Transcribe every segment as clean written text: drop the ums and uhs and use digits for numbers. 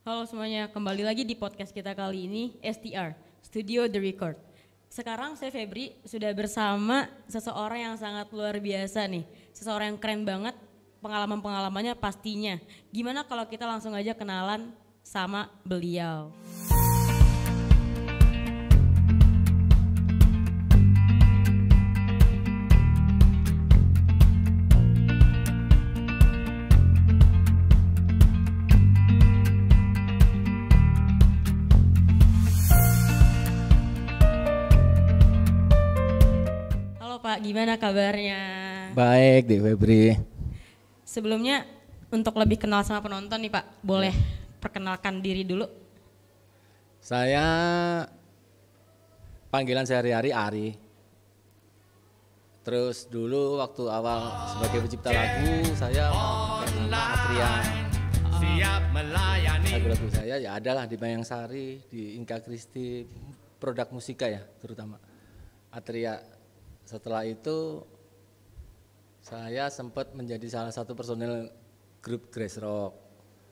Halo semuanya, kembali lagi di podcast kita kali ini, STR, Studio The Record. Sekarang saya Febri sudah bersama seseorang yang sangat luar biasa nih. Seseorang yang keren banget, pengalaman-pengalamannya pastinya. Gimana kalau kita langsung aja kenalan sama beliau. Pak, gimana kabarnya? Baik, Dek Febri. Sebelumnya untuk lebih kenal sama penonton nih Pak, boleh perkenalkan diri dulu? Saya panggilan sehari-hari Ari. Terus dulu waktu awal sebagai pencipta lagu saya pakai nama Atria. Lagu-lagu saya ya adalah di Bayang Sari, di Inka Kristi, produk musika ya terutama. Atria. Setelah itu saya sempat menjadi salah satu personil grup Grace Rock.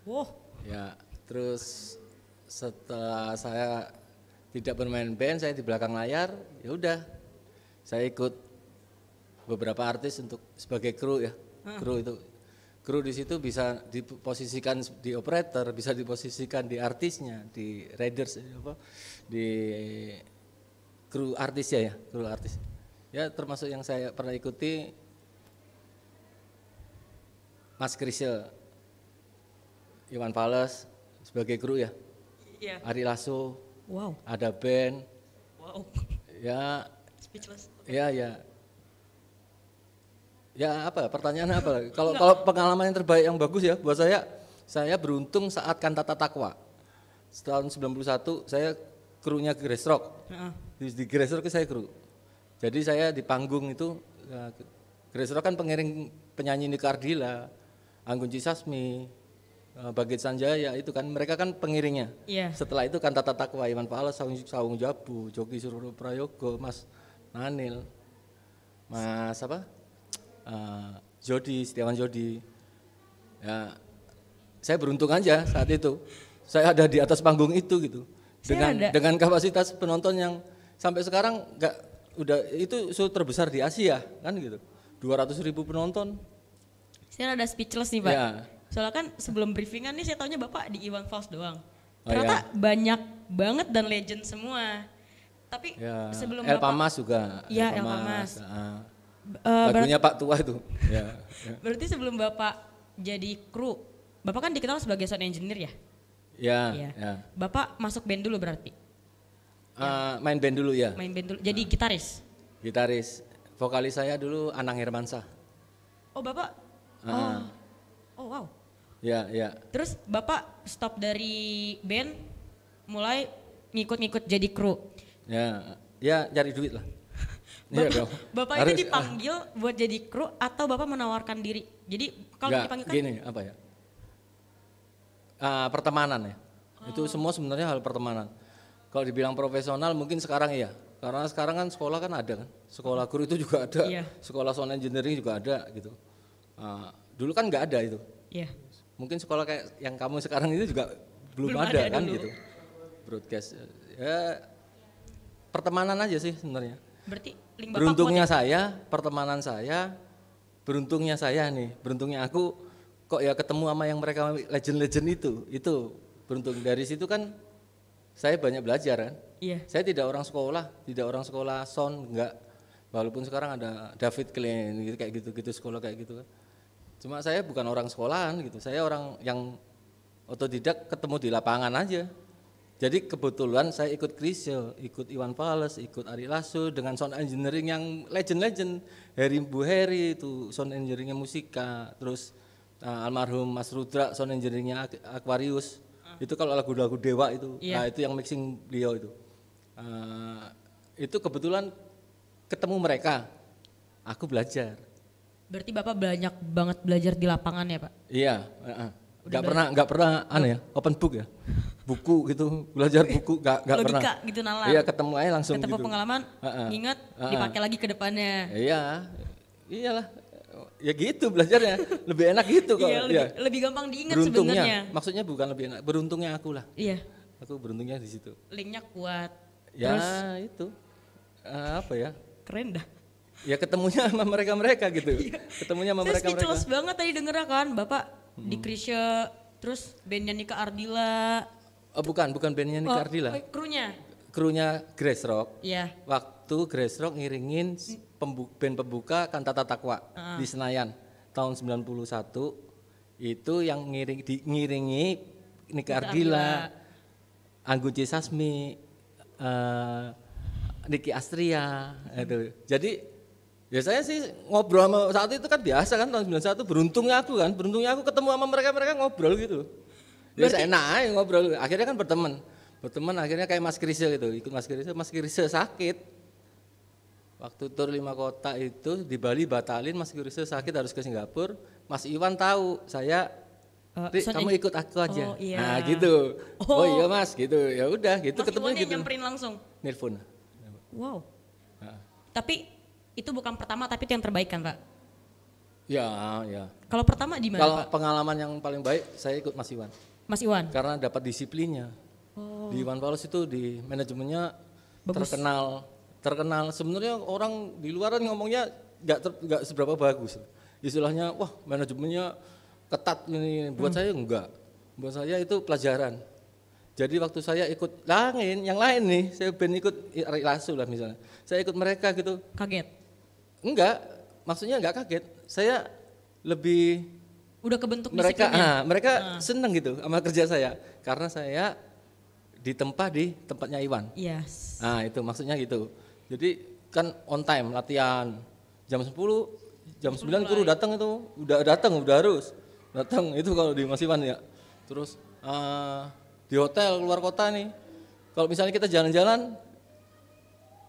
Wow. Ya, terus setelah saya tidak bermain band, saya di belakang layar, ya udah. Saya ikut beberapa artis untuk sebagai kru ya. Kru di situ bisa diposisikan di operator, bisa diposisikan di artisnya, di riders di kru artis ya, kru artis. Ya termasuk yang saya pernah ikuti Mas Krisel, Iwan Fals sebagai kru ya, Ari Lasso, wow. Ada band, wow. Ya, speechless. Ya apa pertanyaan apa? Kalau pengalaman yang terbaik yang bagus ya buat saya beruntung saat Kantata Takwa tahun 91 saya krunya Grace Rock, di Grace Rock saya kru. Jadi saya di panggung itu, Grace Rock kan pengiring penyanyi Nika Ardila, Anggun C. Sasmi, Bagit Sanjaya itu kan mereka kan pengiringnya. Yeah. Setelah itu Kantata Takwa, Iwan Fals, Sawung Jabu, Joki Sururo Prayogo, Mas Nanil, Mas Jody, Setiawan Jody. Ya, saya beruntung aja saat itu. Saya ada di atas panggung itu gitu. Dengan kapasitas penonton yang sampai sekarang udah itu show terbesar di Asia kan gitu, 200.000 penonton. Saya ada speechless nih Pak. Ya. Soalnya kan sebelum briefingan nih saya taunya Bapak di Iwan Fals doang. Ternyata banyak banget dan legend semua. Tapi sebelum El Pamas juga. Iya El Pamas. Lagunya Pak Tua itu. Ya. Berarti sebelum Bapak jadi kru, Bapak kan dikenal sebagai sound engineer ya? Ya. Bapak masuk band dulu berarti? Main band dulu ya. Main band dulu. Jadi gitaris. Gitaris. Vokalis saya dulu Anang Hermansyah. Oh Bapak. Oh wow. Ya. Terus Bapak stop dari band, mulai ngikut-ngikut jadi kru. Ya cari duit lah. Bapak itu dipanggil buat jadi kru atau Bapak menawarkan diri? Jadi kalau dipanggil kan? Gini apa ya? Pertemanan ya. Itu semua sebenarnya hal pertemanan. Kalau dibilang profesional mungkin sekarang iya, karena sekarang kan sekolah kan ada kan, sekolah guru itu juga ada, sekolah sound engineering juga ada gitu. Dulu kan nggak ada itu. Mungkin sekolah kayak yang kamu sekarang itu juga belum ada kan dulu. Gitu. Broadcast, ya pertemanan aja sih sebenarnya. Berarti link beruntungnya saya, pertemanan saya, beruntungnya saya nih, beruntungnya aku kok ya ketemu sama yang mereka legend-legend itu beruntung dari situ kan. Saya banyak belajar kan. Saya tidak orang sekolah sound enggak. Walaupun sekarang ada David Klein gitu kayak gitu sekolah kayak gitu kan. Cuma saya bukan orang sekolahan gitu. Saya orang yang otodidak ketemu di lapangan aja. Jadi kebetulan saya ikut Krisel, ikut Iwan Fals, ikut Ari Lasso dengan sound engineering yang legend. Bu Heri itu sound engineeringnya musika, terus almarhum Mas Rudra sound engineeringnya Aquarius. Itu kalau lagu-lagu Dewa itu, nah itu yang mixing beliau itu. Itu kebetulan ketemu mereka, aku belajar. Berarti Bapak banyak banget belajar di lapangan ya Pak? Iya, nggak pernah open book ya, buku gitu, belajar buku nggak pernah. Logika gitu nalar. Iya ketemu aja langsung. Ketemu gitu. pengalaman, ingat, dipakai lagi ke depannya. Iyalah, Ya gitu belajarnya, lebih enak gitu kok. Iya, Ya. lebih gampang diingat Beruntungnya, sebenarnya. maksudnya bukan lebih enak, beruntungnya aku lah. Iya, Aku beruntungnya di situ. linknya kuat. Ya Terus itu apa ya? keren dah. Ya ketemunya sama mereka-mereka gitu. Ketemunya sama Saya mereka-mereka. speechless banget tadi dengernya kan, Bapak di Krisya, terus bandnya Nika Ardila. Oh bukan bandnya Nika Ardila. Krunya. Krunya Grace Rock. Iya. Waktu Grace Rock ngiringin band pembuka Kantata Takwa di Senayan tahun 91 itu yang ngiringi Nika Ardila, Anggun C. Sasmi, Niki Astria itu. Jadi ya saya sih ngobrol sama saat itu kan biasa kan tahun 91, beruntungnya aku ketemu sama mereka ngobrol gitu. Ya saya enak aja ngobrol, akhirnya kan berteman akhirnya kayak Mas Krise gitu, ikut Mas Krise sakit. Waktu tur 5 kota itu di Bali batalin, Mas Krise sakit harus ke Singapura, Mas Iwan tahu saya, Rik, kamu ikut aku aja. Oh, iya. Nah gitu, oh iya Mas gitu, ya udah gitu Mas ketemu Iwan yang gitu. nyamperin langsung. Nelpon. Wow. Nah. Tapi itu bukan pertama, tapi itu yang terbaik kan Pak? Ya. Kalau pertama di mana Kalau Pak? pengalaman yang paling baik saya ikut Mas Iwan. Mas Iwan? Karena dapat disiplinnya. Di Iwan Fals itu di manajemennya terkenal. Sebenarnya orang di luaran ngomongnya nggak seberapa bagus. Istilahnya wah manajemennya ketat ini. Buat saya enggak. Buat saya itu pelajaran. Jadi waktu saya ikut yang lain nih, saya ikut Ari Lasso lah misalnya. Saya ikut mereka gitu. Kaget? Enggak, maksudnya enggak kaget. Saya lebih Udah kebentuk mereka disiplinnya? mereka seneng gitu sama kerja saya karena saya ditempa di tempatnya Iwan. Yes. Nah itu maksudnya gitu. Jadi kan on time latihan jam 10, jam 9 guru datang itu udah harus datang itu kalau di Mas Iwan ya. Terus di hotel luar kota nih, kalau misalnya kita jalan-jalan,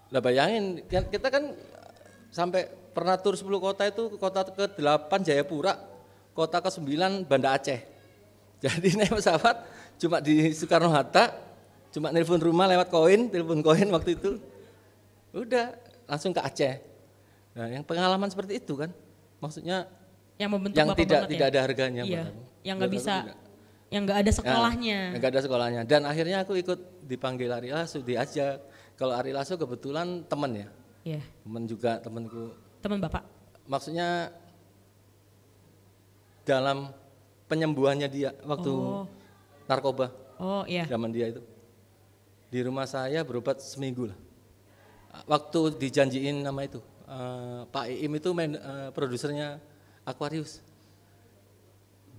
lah bayangin kita kan sampai pernah tur 10 kota itu, kota ke-8 Jayapura, kota ke-9 Banda Aceh. Jadi naik pesawat cuma di Soekarno-Hatta, cuma telepon rumah lewat telepon koin waktu itu, udah langsung ke Aceh. Nah yang pengalaman seperti itu kan, maksudnya yang membentuk yang Bapak tidak ada harganya. Iya, Bang. yang nggak bisa, yang nggak ada sekolahnya. Nggak ada sekolahnya. Dan akhirnya aku ikut dipanggil Ari Lasso, diajak. Kalau Ari Lasso kebetulan teman ya, Iya. teman juga temanku. Teman Bapak? Maksudnya dalam penyembuhannya dia waktu narkoba. Oh iya. Zaman dia itu. Di rumah saya berobat seminggu lah. Waktu dijanjiin nama itu, Pak Iim itu produsernya Aquarius.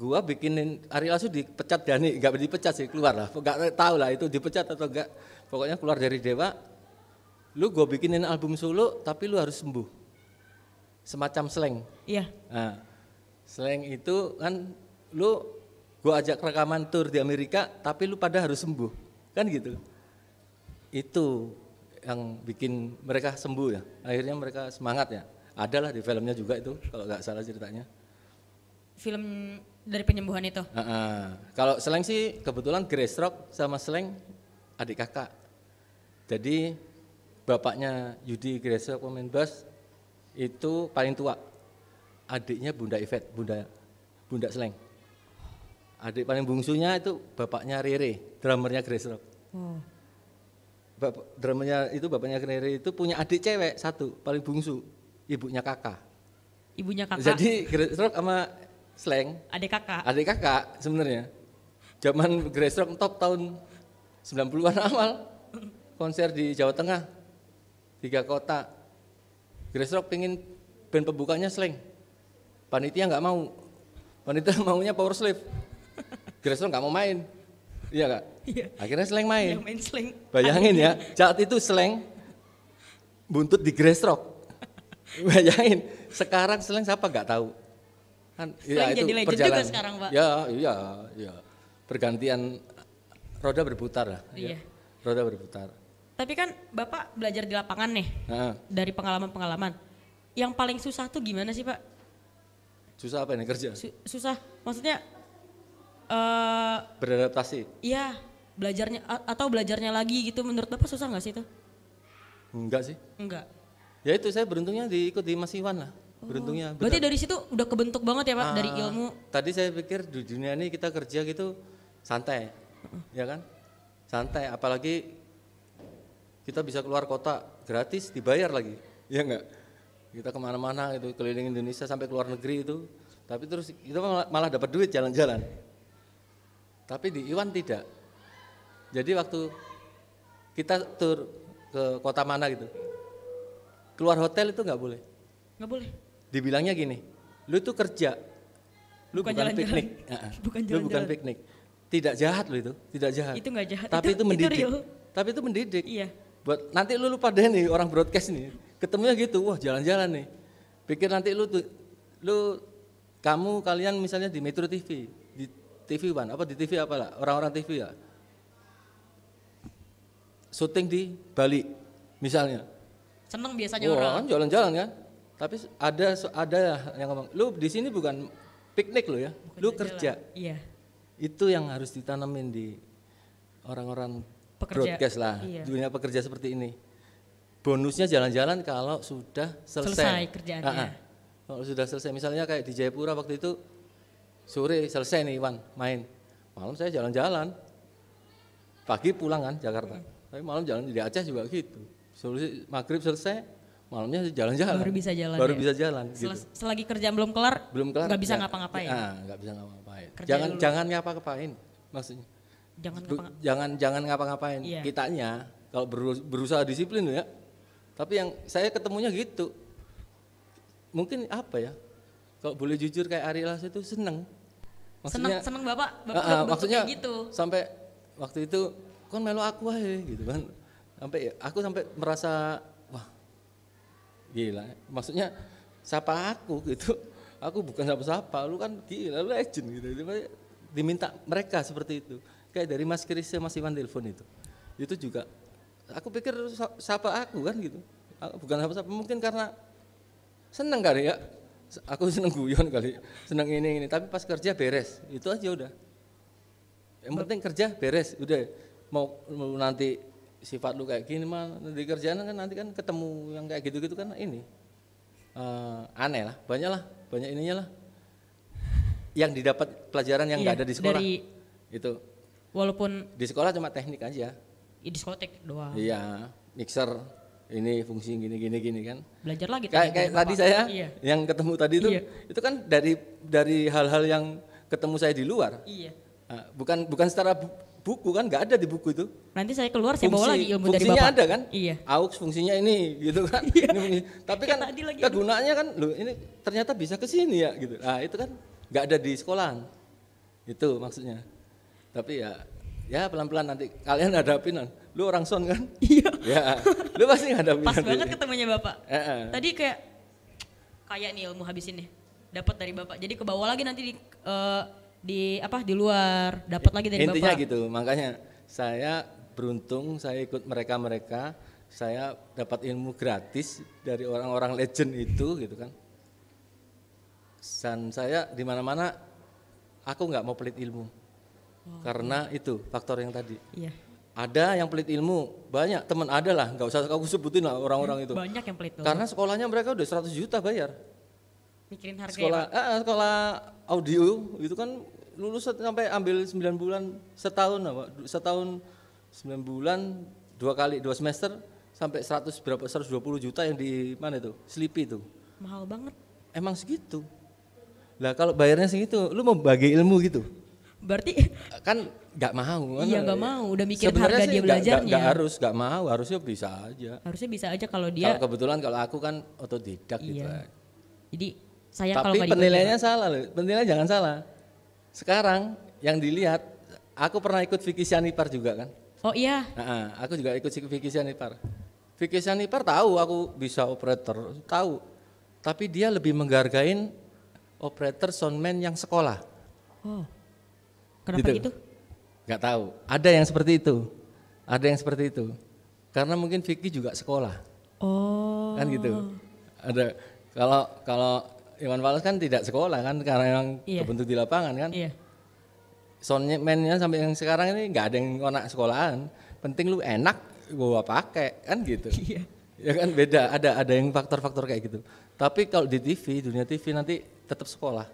Gua bikinin Ari Lasso dipecat Dani, enggak dipecat sih, keluar lah. Enggak tahu lah itu dipecat atau enggak. Pokoknya keluar dari Dewa. Lu gua bikinin album solo tapi lu harus sembuh. Semacam slang. Iya. Nah, slang itu kan gua ajak rekaman tour di Amerika tapi lu pada harus sembuh. Kan gitu. Itu yang bikin mereka sembuh ya. Akhirnya mereka semangat ya. Adalah di filmnya juga itu kalau enggak salah ceritanya. Film dari penyembuhan itu? Kalau Slang sih kebetulan Grace Rock sama Slang adik kakak. Jadi bapaknya Yudi Grace Rock pemain bass itu paling tua. Adiknya Bunda Yvette, Bunda Slang. Adik paling bungsunya itu bapaknya Rere, drummernya Grace Rock. Drummernya itu bapaknya Rere itu punya adik cewek satu, paling bungsu, ibunya kakak. Ibunya kakak? Jadi Grace Rock sama Slang adik kakak sebenarnya. Zaman Grace Rock top tahun 90-an awal. Konser di Jawa Tengah. 3 kota. Grace Rock pengen band pembukanya Slang. Panitia enggak mau. Panitia maunya Power Slave. Grace Rock enggak mau main. Iya Kak? Iya. Akhirnya Slang main. Yang main Slang. Bayangin ya, saat itu Slang buntut di Grace Rock. Bayangin, sekarang Slang siapa enggak tahu. Kan ya jadi legend juga sekarang Pak. Iya. Pergantian roda berputar lah. Iya. Roda berputar. Tapi kan Bapak belajar di lapangan nih. Dari pengalaman-pengalaman. Yang paling susah tuh gimana sih Pak? Susah apa ini kerja? Susah. Maksudnya beradaptasi. Iya, belajarnya lagi gitu, menurut Bapak susah nggak sih itu? Enggak sih. Enggak. Ya itu saya beruntungnya diikut di Mas Iwan lah. beruntungnya. Berarti benar. dari situ udah kebentuk banget ya Pak dari ilmu. Tadi saya pikir di dunia ini kita kerja gitu santai, ya kan? Santai, apalagi kita bisa keluar kota gratis dibayar lagi, ya enggak? Kita kemana-mana gitu, keliling Indonesia sampai keluar negeri itu, tapi terus kita malah dapat duit jalan-jalan. Tapi di Iwan tidak. Jadi waktu kita tur ke kota mana gitu, keluar hotel itu nggak boleh. Nggak boleh. Dibilangnya gini, lu itu kerja, lu bukan jalan-jalan. piknik. Bukan Lu bukan jalan-jalan. piknik. Tidak jahat lu itu, tidak jahat. Itu nggak jahat. Tapi itu mendidik. real. Tapi itu mendidik. Iya. Buat nanti lu pada nih orang broadcast nih, ketemunya gitu, wah jalan-jalan nih. Pikir nanti kalian misalnya di Metro TV, di TV One, apa di TV apalah, orang-orang TV ya. Syuting di Bali misalnya. Seneng biasanya Wah, orang. kan jalan-jalan kan. Tapi ada yang ngomong, lu di sini bukan piknik lu ya, Bukan lu jalan-jalan. kerja. Iya. Itu yang harus ditanamin di orang-orang Pekerja. broadcast lah, Iya. dunia pekerja seperti ini. Bonusnya jalan-jalan kalau sudah Selesai kerjaannya. Kalau sudah selesai, misalnya kayak di Jayapura waktu itu sore selesai nih Iwan main, malam saya jalan-jalan, pagi pulang kan Jakarta, tapi malam jalan di Aceh juga gitu. Solusi maghrib selesai, malamnya jalan-jalan. Baru bisa jalan. Baru ya? bisa jalan. Gitu. Selagi kerjaan belum kelar, Belum kelar. nggak bisa ngapa-ngapain. Nggak bisa ngapa-ngapain. Kerja dulu. Jangan ngapa-ngapain, maksudnya. Jangan ngapa-ngapain. Iya. Kitanya kalau berusaha disiplin ya. Tapi yang saya ketemunya gitu. Mungkin apa ya? Kalau boleh jujur kayak Ari Lasso itu seneng. Seneng Bapak udah maksudnya kayak gitu. sampai waktu itu kon melu aku aja gitu kan. Aku sampai merasa wah gila. Maksudnya siapa aku gitu. Aku bukan siapa-siapa, lu kan gila, lu legend gitu. Diminta mereka seperti itu. Kayak dari Mas Kris Mas Iwan telepon itu. Itu juga aku pikir siapa aku kan gitu. Bukan siapa-siapa, mungkin karena seneng kali ya. Aku seneng guyon kali, seneng ini, tapi pas kerja beres, itu aja udah. Yang penting kerja beres, udah. Mau nanti sifat lu kayak gini mah di kerjaan kan nanti kan ketemu yang kayak gitu-gitu kan ini aneh lah, banyak ininya lah. Yang didapat pelajaran yang nggak ada di sekolah. Itu. Walaupun di sekolah cuma teknik aja. Di diskotek doang. Iya, mixer ini fungsi gini kan. Belajar lagi kayak tadi saya iya. yang ketemu tadi itu kan dari hal-hal yang ketemu saya di luar. Iya. Bukan secara buku kan, nggak ada di buku itu. Nanti saya keluar saya bawa lagi ilmu dari Bapak. Fungsinya ada kan? Iya. AUX fungsinya ini gitu kan. Iya. Tapi kan kegunaannya kan loh ini ternyata bisa ke sini ya gitu. Itu kan nggak ada di sekolahan. Itu maksudnya. Tapi ya pelan-pelan nanti kalian hadapin. Lu orang son kan? Iya. Ya, lu pasti hadapin. Pas banget ketemunya Bapak. Tadi kayak nih ilmu habis ini. Dapat dari Bapak. Jadi ke bawah lagi nanti di luar, dapat lagi dari intinya Bapak. gitu, makanya saya beruntung saya ikut mereka, saya dapat ilmu gratis dari orang-orang legend itu gitu kan. Dan saya di mana-mana aku nggak mau pelit ilmu, karena itu faktor yang tadi. Iya. Ada yang pelit ilmu, banyak teman ada lah, nggak usah aku sebutin lah orang-orang itu. Banyak yang pelit. Karena sekolahnya mereka udah 100 juta bayar. Mikirin harga sekolah audio itu kan lulus sampai ambil 9 bulan setahun 9 bulan 2 semester sampai 120 juta yang di mana itu Sleepy itu mahal banget emang segitu lah. Kalau bayarnya segitu lu mau bagi ilmu gitu berarti kan nggak mau kan? Iya nggak mau, udah mikirin harga dia belajarnya. Nggak mau, harusnya bisa aja. Harusnya bisa aja kalau dia. Kebetulan kalau aku kan otodidak gitu. Jadi saya tapi kalau penilaiannya salah loh, penilaian jangan salah. Sekarang yang dilihat, aku pernah ikut Vicky Sianipar juga kan. Oh iya. Aku juga ikut Vicky Sianipar. Vicky Sianipar tahu aku bisa operator, tahu. Tapi dia lebih menghargain operator soundman yang sekolah. Oh. Kenapa gitu? Gak tahu. Ada yang seperti itu. Karena mungkin Vicky juga sekolah. Oh. Kan gitu. Ada kalau Iwan Fals kan tidak sekolah kan karena yang kebentuk di lapangan kan. Iya. Soundman-nya sampai yang sekarang ini nggak ada yang anak sekolahan. Penting lu enak gua pakai kan gitu. Iya. Ya kan beda, ada yang faktor-faktor kayak gitu. Tapi kalau di TV, dunia TV nanti tetap sekolah.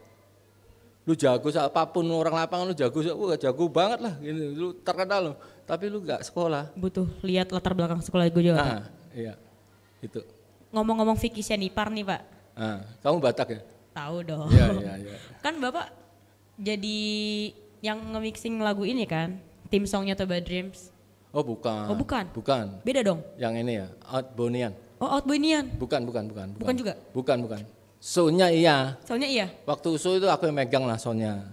Lu jago apapun orang lapangan lu jago banget lah, gini, lu terkenal lu. Tapi lu nggak sekolah. Butuh lihat latar belakang sekolah gue juga, Pak. Iya, itu. Ngomong-ngomong Vicky Sianipar nih, Pak. Kamu Batak ya? Tahu dong. Iya. Kan Bapak jadi yang nge-mixing lagu ini kan, tim songnya Toba Dreams. Oh bukan. Oh bukan? Bukan. Beda dong? Yang ini ya, Outbonian. Oh Outboynian? Bukan. Bukan juga? Bukan. Soundnya iya. Soalnya iya? Waktu show itu aku yang megang lah soundnya.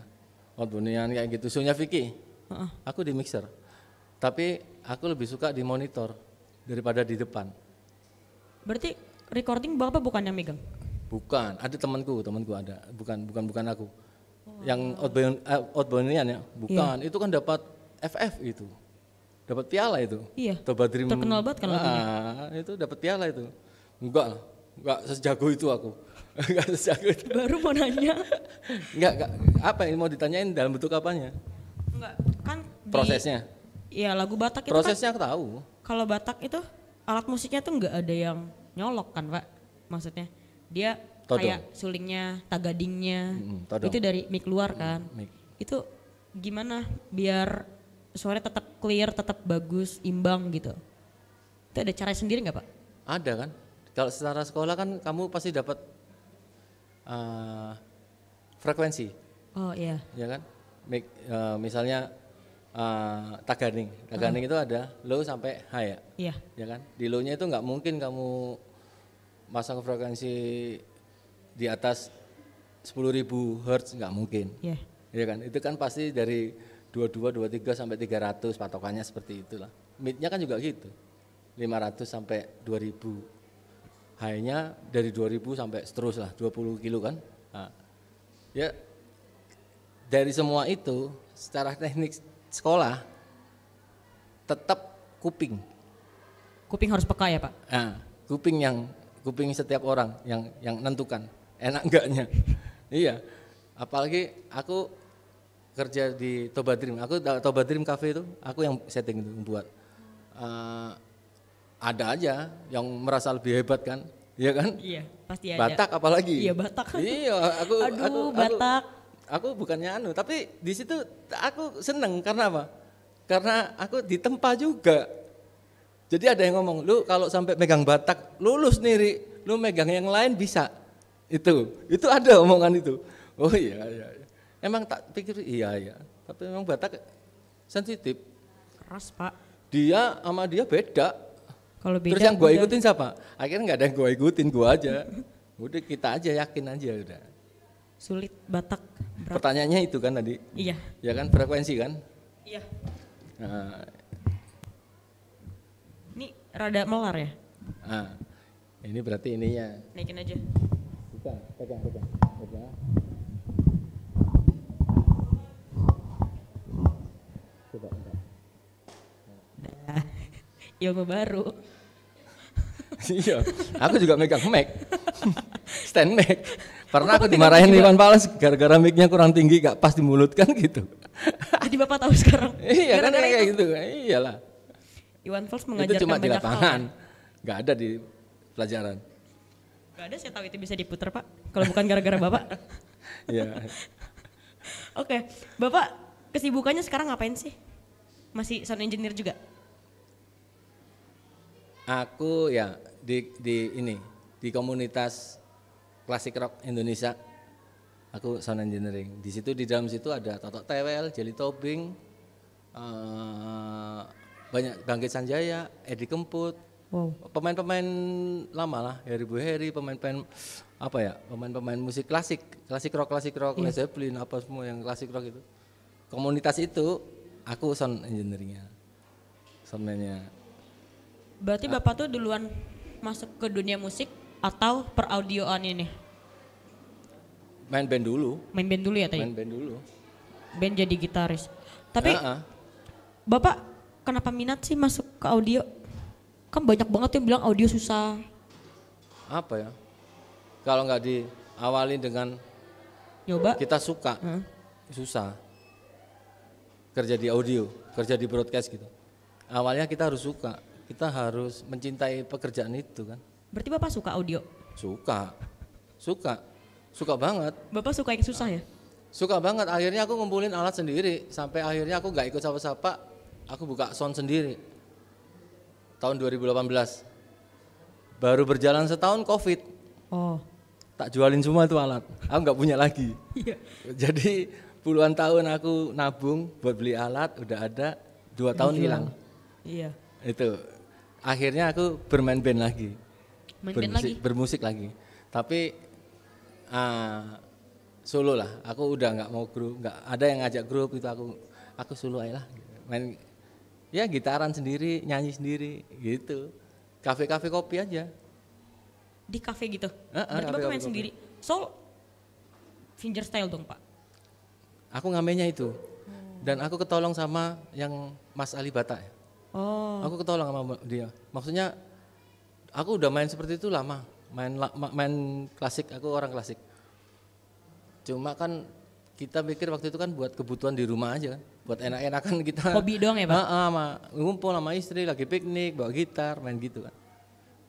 Outbonian kayak gitu. Soundnya Vicky. Aku di mixer. Tapi aku lebih suka di monitor daripada di depan. Berarti recording Bapak bukan yang megang? Bukan, ada temanku ada. Bukan aku. Yang Outbonian ya, bukan. Itu kan dapat FF itu. Dapat piala itu. Iya. Toba Dream. Terkenal banget kan lagunya. Itu dapat piala itu. Enggak sejago itu aku. Enggak sejago itu. Baru mau nanya. Enggak. Apa yang mau ditanyain dalam bentuk apanya? Enggak, kan prosesnya. Iya, lagu Batak itu prosesnya kan, aku tahu. Kalau Batak itu alat musiknya tuh enggak ada yang nyolok kan, Pak? Maksudnya dia Todong. kayak sulingnya, tagadingnya. Todong. Itu dari mic luar kan. Mic. Itu gimana biar suaranya tetap clear, tetap bagus, imbang gitu. Itu ada cara sendiri nggak, Pak? Ada kan. Kalau secara sekolah kan kamu pasti dapat frekuensi. Oh iya. Ya kan. Misalnya taganing itu ada low sampai high ya. Iya. Ya kan. Di low-nya itu nggak mungkin kamu masang frekuensi di atas 10.000 Hz, nggak mungkin. Iya. Ya kan. Itu kan pasti dari 22, 23 sampai 300 patokannya seperti itulah. Mid-nya kan juga gitu. 500 sampai 2000. High-nya dari 2000 sampai seteruslah 20 kilo kan. Ya dari semua itu secara teknik sekolah tetap kuping. Kuping harus peka ya, Pak? Kuping setiap orang yang nentukan enak enggaknya. Iya. Apalagi aku kerja di Toba Dream. Toba Dream Cafe itu aku yang setting itu membuat. Ada aja yang merasa lebih hebat kan, iya kan? Iya, pasti ada. Batak apalagi? Iya, Batak. Iya, Batak. Aku bukannya tapi di situ aku seneng karena apa? Karena aku ditempa juga. Jadi ada yang ngomong, lu kalau sampai megang Batak, lulus sendiri, lu megang yang lain bisa. Itu ada omongan itu. Oh iya. Emang tak pikir iya. Tapi memang Batak sensitif. Keras, Pak. Dia sama dia beda. Kalau beda. Terus yang gue ikutin siapa? Akhirnya nggak ada yang gue ikutin, gue aja. Udah kita aja yakin aja udah. Sulit Batak. Berat. Pertanyaannya itu kan tadi. Iya. Ya kan frekuensi kan? Iya. Nah, ini rada melar ya? Ini berarti ininya. Naikin aja. Bukan, pegang. Coba. Nah, ilmu baru. Iya, aku juga megang mic. Stand mic. Pernah aku dimarahin Iwan Fals gara-gara mic-nya kurang tinggi, gak pas di mulut kan gitu. Jadi Bapak tahu sekarang. Iya kan kayak gitu. Iyalah. Iwan Fals mengajarkan itu cuma di banyak lapangan, hal. nggak ada di pelajaran. Gak ada, saya tahu itu bisa diputar, Pak. Kalau bukan gara-gara Bapak. Iya. Oke, Bapak kesibukannya sekarang ngapain sih? Masih sound engineer juga? Aku ya di komunitas klasik rock Indonesia. Aku sound engineering. Di situ di dalam situ ada Totok Tewel, Jelly Tobing, banyak Bangkit Sanjaya, Edi Kemput. Wow. Pemain-pemain lama lah, Heri Bu Heri, pemain-pemain musik klasik rock, Led Zeppelin, apa semua yang klasik rock itu. Komunitas itu aku sound engineeringnya, soundman-nya. Berarti Bapak tuh duluan masuk ke dunia musik atau per audioan ini? Main band dulu. Main band dulu ya tadi? Main band dulu. Band jadi gitaris. Tapi Bapak kenapa minat sih masuk ke audio? Kan banyak banget yang bilang audio susah. Apa ya? Kalau nggak diawali dengan Nyoba? kita suka, susah. Kerja di audio, kerja di broadcast gitu. Awalnya kita harus suka. kita harus mencintai pekerjaan itu kan. Berarti Bapak suka audio? Suka banget. Bapak suka yang susah ya? Suka banget, akhirnya aku ngumpulin alat sendiri, sampai akhirnya aku nggak ikut siapa-siapa, aku buka sound sendiri. Tahun 2018, baru berjalan setahun COVID, Oh. tak jualin semua itu alat, aku nggak punya lagi. Iya. Jadi puluhan tahun aku nabung buat beli alat, udah ada, 2 tahun hilang. Iya. Itu, akhirnya aku bermain band lagi, Main band lagi? bermusik lagi. Tapi solo lah, aku udah nggak mau grup, nggak ada yang ngajak grup itu, aku solo aja lah, main ya gitaran sendiri, nyanyi sendiri gitu, kafe kopi aja. Di kafe gitu? Berarti kafe, Bapak main kopi. sendiri? Soul fingerstyle dong Pak? Aku ngamennya itu, dan aku ketolong sama yang Mas Ali Bata. Oh. Aku ketolong sama dia, maksudnya aku udah main seperti itu lama, main klasik, aku orang klasik. Cuma kan kita pikir waktu itu kan buat kebutuhan di rumah aja kan, buat enak-enakan kita. Hobi doang ya Pak? Ngumpul sama istri lagi piknik, bawa gitar, main gitu kan.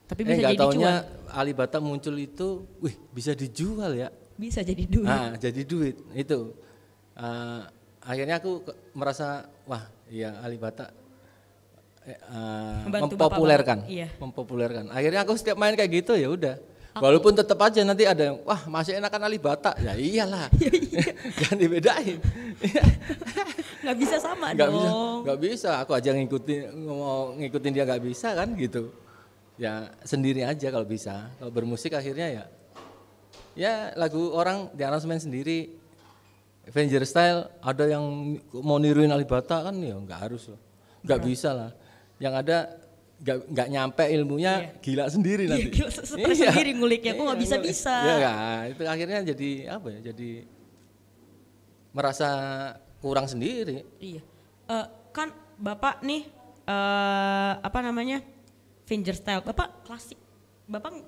Tapi bisa Nggak jadi taunya cuan? Alibata muncul itu, wih bisa dijual ya. Bisa jadi duit? Jadi duit itu. Akhirnya aku merasa, wah iya Alibata Membantu mempopulerkan, Bapak, iya. mempopulerkan. Akhirnya aku setiap main kayak gitu ya udah. Walaupun tetap aja nanti ada yang, wah masih enakan Alibata, ya iyalah, jangan dibedain. Nggak bisa sama Nggak dong. nggak bisa. Aku aja ngikutin dia nggak bisa kan gitu. Ya sendiri aja kalau bisa. Kalau bermusik akhirnya ya lagu orang di aransemen sendiri. Avenger Style ada yang mau niruin Alibata kan ya nggak harus loh, nggak bisa lah. Yang ada nggak nyampe ilmunya, gila sendiri nanti. Gila, stres sendiri nguliknya, kok nggak bisa-bisa. Ya itu akhirnya jadi apa ya? Jadi merasa kurang sendiri. Iya. Kan Bapak nih apa namanya? Fingerstyle. Bapak klasik. Bapak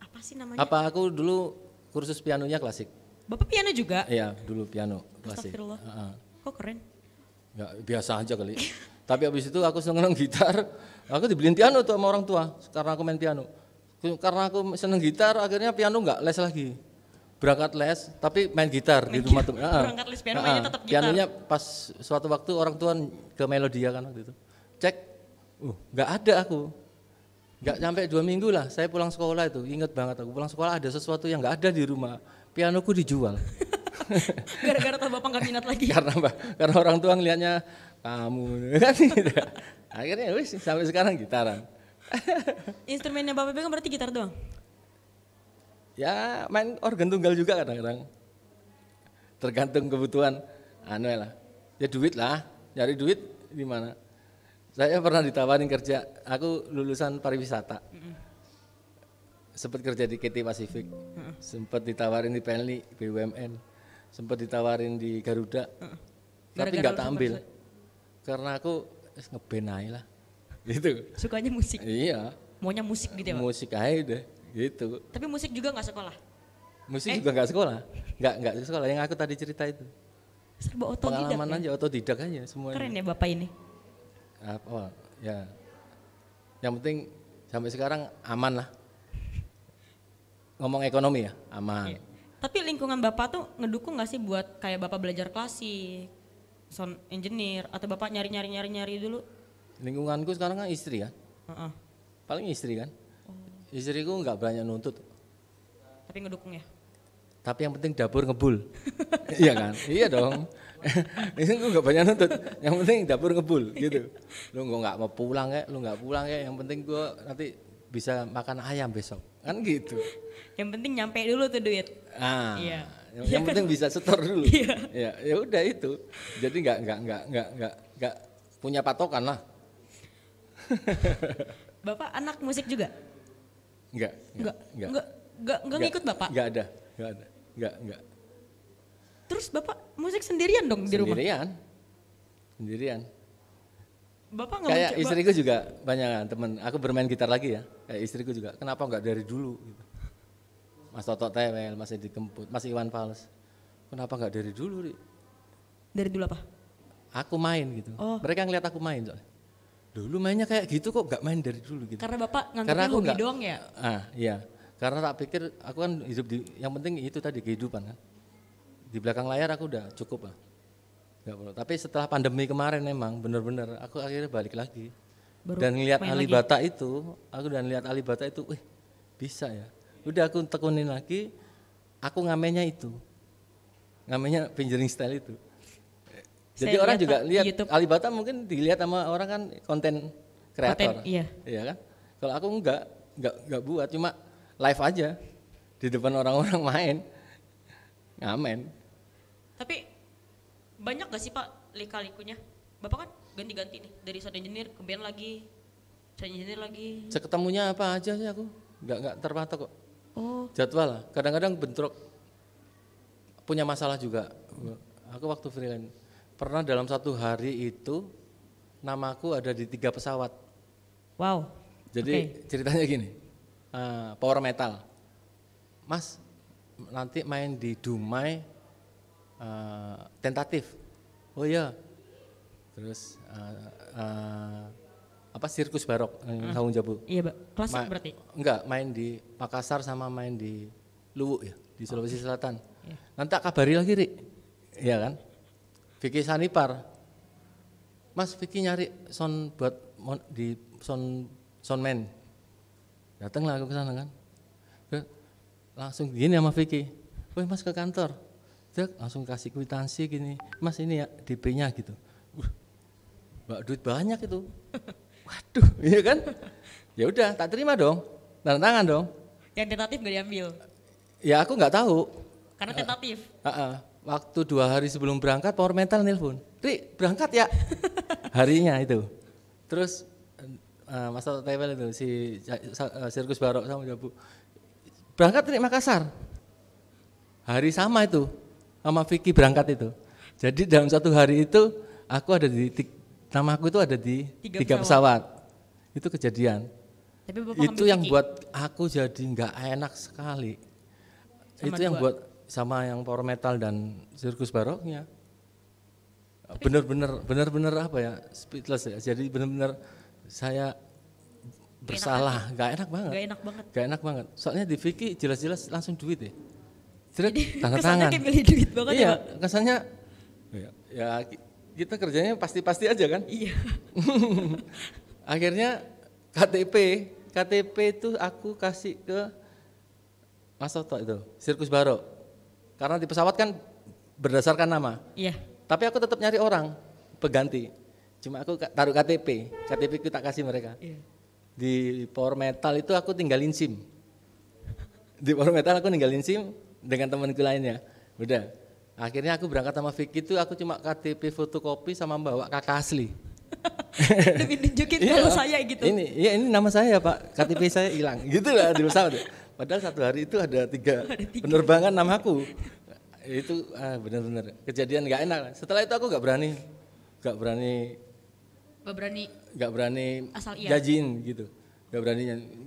apa sih namanya? Apa aku dulu kursus pianonya klasik? Bapak piano juga? Iya, dulu piano klasik. Astagfirullah. Kok keren? Ya biasa aja kali. Tapi habis itu aku seneng gitar, aku dibeliin piano tuh sama orang tua karena aku main piano. Karena aku seneng gitar, akhirnya piano nggak les lagi. Berangkat les, tapi main gitar di rumah tuh. Berangkat les piano, mainnya tetap gitar. Pianonya pas suatu waktu orang tua ke Melodia kan waktu itu. Cek, nggak ada aku. Nggak sampai 2 minggu lah, saya pulang sekolah itu, inget banget aku pulang sekolah ada sesuatu yang nggak ada di rumah. Pianoku dijual. Gara-gara tau Bapak nggak minat lagi. karena orang tua ngelihatnya kamu kan gitu. Akhirnya wis sampai sekarang gitaran. Instrumennya Bapak pegang berarti gitar doang? Ya main organ tunggal juga kadang-kadang. Tergantung kebutuhan lah. Ya duit lah, nyari duit di mana. Saya pernah ditawarin kerja, aku lulusan pariwisata. Sempat kerja di KT Pasifik. Sempat ditawarin di Penli, BUMN. Sempat ditawarin di Garuda. Tapi nggak tak ambil. Karena aku ngeband aja lah. Gitu. Sukanya musik? Iya. Maunya musik gitu ya Pak? Musik aja deh, gitu. Tapi musik juga nggak sekolah? Musik juga nggak sekolah, nggak sekolah. Yang aku tadi cerita itu. Serba otodidak Pengalaman ya? aja, otodidak aja semuanya. Keren ya Bapak ini? Apa? Ya. Yang penting sampai sekarang aman lah. Ngomong ekonomi ya, aman. Iya. Tapi lingkungan Bapak tuh ngedukung nggak sih buat kayak Bapak belajar klasik, sound engineer, atau Bapak nyari dulu? Lingkunganku sekarang kan istri kan, Heeh. paling istri kan. Istriku nggak banyak nuntut, Tapi ngedukung ya? tapi yang penting dapur ngebul. Iya kan? Iya dong. Itu nggak banyak nuntut, yang penting dapur ngebul gitu. Lu nggak mau pulang ya, lu nggak pulang ya, yang penting gua nanti bisa makan ayam besok, kan gitu. Yang penting nyampe dulu tuh duit. Iya. Yang penting bisa setor dulu. Iya. Ya udah itu. Jadi nggak punya patokan lah. Bapak anak musik juga? Enggak. Enggak ngikut Bapak? Enggak ada. Terus Bapak musik sendirian dong di rumah? Sendirian. Bapak nggak Kayak mencoba? istriku juga banyak kan temen. Aku bermain gitar lagi ya. Kayak istriku juga. Kenapa nggak dari dulu? Gitu. Mas Toto Tewel, Mas Edi Kemput, Mas Iwan Fals. Kenapa nggak dari dulu? Ri? Dari dulu apa? Aku main gitu. Oh. Mereka ngeliat aku main soalnya. dulu mainnya kayak gitu kok nggak main dari dulu gitu. Karena Bapak Karena nganggapnya aku hobi nggak- doang ya? Iya, karena tak pikir aku kan hidup yang penting itu tadi kehidupan kan. Di belakang layar aku udah cukup lah. Nggak perlu. Tapi setelah pandemi kemarin memang benar-benar aku akhirnya balik lagi. Baru Dan ngelihat main Alibata itu, wih bisa ya. Udah aku tekunin lagi, aku ngamennya itu. Ngamennya fingering style itu. Jadi Saya orang lihat, juga Pak, di lihat YouTube. Alibata mungkin dilihat sama orang kan konten kreator. Iya. Iya kan? Kalau aku enggak buat, cuma live aja di depan orang-orang main. Ngamen. Tapi banyak gak sih Pak lika-likunya? Bapak kan ganti-ganti nih, dari sound engineer ke band lagi, sound engineer lagi. Seketemunya apa aja sih aku? Enggak terpatok kok. Oh, Jadwal lah. Kadang-kadang bentrok, punya masalah juga. Aku waktu freelance pernah dalam satu hari itu namaku ada di 3 pesawat. wow. Jadi ceritanya gini, power metal. Mas, nanti main di Dumai tentatif. Oh iya. Terus sirkus barok Saung Jabu. Iya, Pak. Klasik berarti. Enggak, main di Makassar sama main di Luwu ya, di Sulawesi Selatan. Iya. Nanti tak kabari lagi, Rik. Iya kan? Vicky Sanipar. Mas, Vicky nyari sound buat di soundman. Datanglah aku ke sana kan. Langsung gini sama Vicky. Woi Mas ke kantor. Dia langsung kasih kwitansi gini. Mas ini ya DP-nya gitu. Mbak duit banyak itu. Waduh, iya kan? Ya udah, tak terima dong. Tanda tangan dong. Yang tentatif gak diambil, Ya aku nggak tahu. karena tentatif. Waktu 2 hari sebelum berangkat Power Metal nelpon. Ri, berangkat ya? Harinya itu. Terus Mas Toto Tewel itu si Sirkus Barok sama Jabu. Berangkat Ri Makassar. Hari sama itu sama Vicky berangkat itu. Jadi dalam 1 hari itu aku ada namaku itu ada di 3 pesawat. Itu kejadian. Tapi Bapak Itu ngambil yang Vicky. buat aku jadi nggak enak sekali. Sama Itu yang dua. buat sama yang Power Metal dan Sirkus Baroknya. Bener-bener apa ya, speechless ya. Jadi bener-bener saya bersalah, nggak enak banget. Gak enak banget. Gak enak banget. Soalnya di Vicky jelas-jelas langsung duit ya. Direct, Jadi tanda kesannya tangan. kayak milih duit banget ya, Iya, Pak. kesannya ya kita kerjanya pasti-pasti aja kan. Iya. Akhirnya KTP itu aku kasih ke Mas Toto itu, Sirkus Barok. Karena di pesawat kan berdasarkan nama. Iya. Tapi aku tetap nyari orang pengganti. Cuma aku taruh KTP kita kasih mereka. Iya. Di Power Metal itu aku tinggalin SIM. Di Power Metal aku tinggalin SIM dengan temanku lainnya. Udah. Akhirnya aku berangkat sama Vicky itu aku cuma KTP fotokopi sama bawa kakak asli. Demi nunjukin Iya, kalau saya gitu. Ini nama saya Pak, KTP saya hilang. Gitu lah di pesawat. Padahal 1 hari itu ada 3 penerbangan namaku. Itu benar-benar kejadian nggak enak. Setelah itu aku nggak berani Asal iya. gajiin gitu. Nggak berani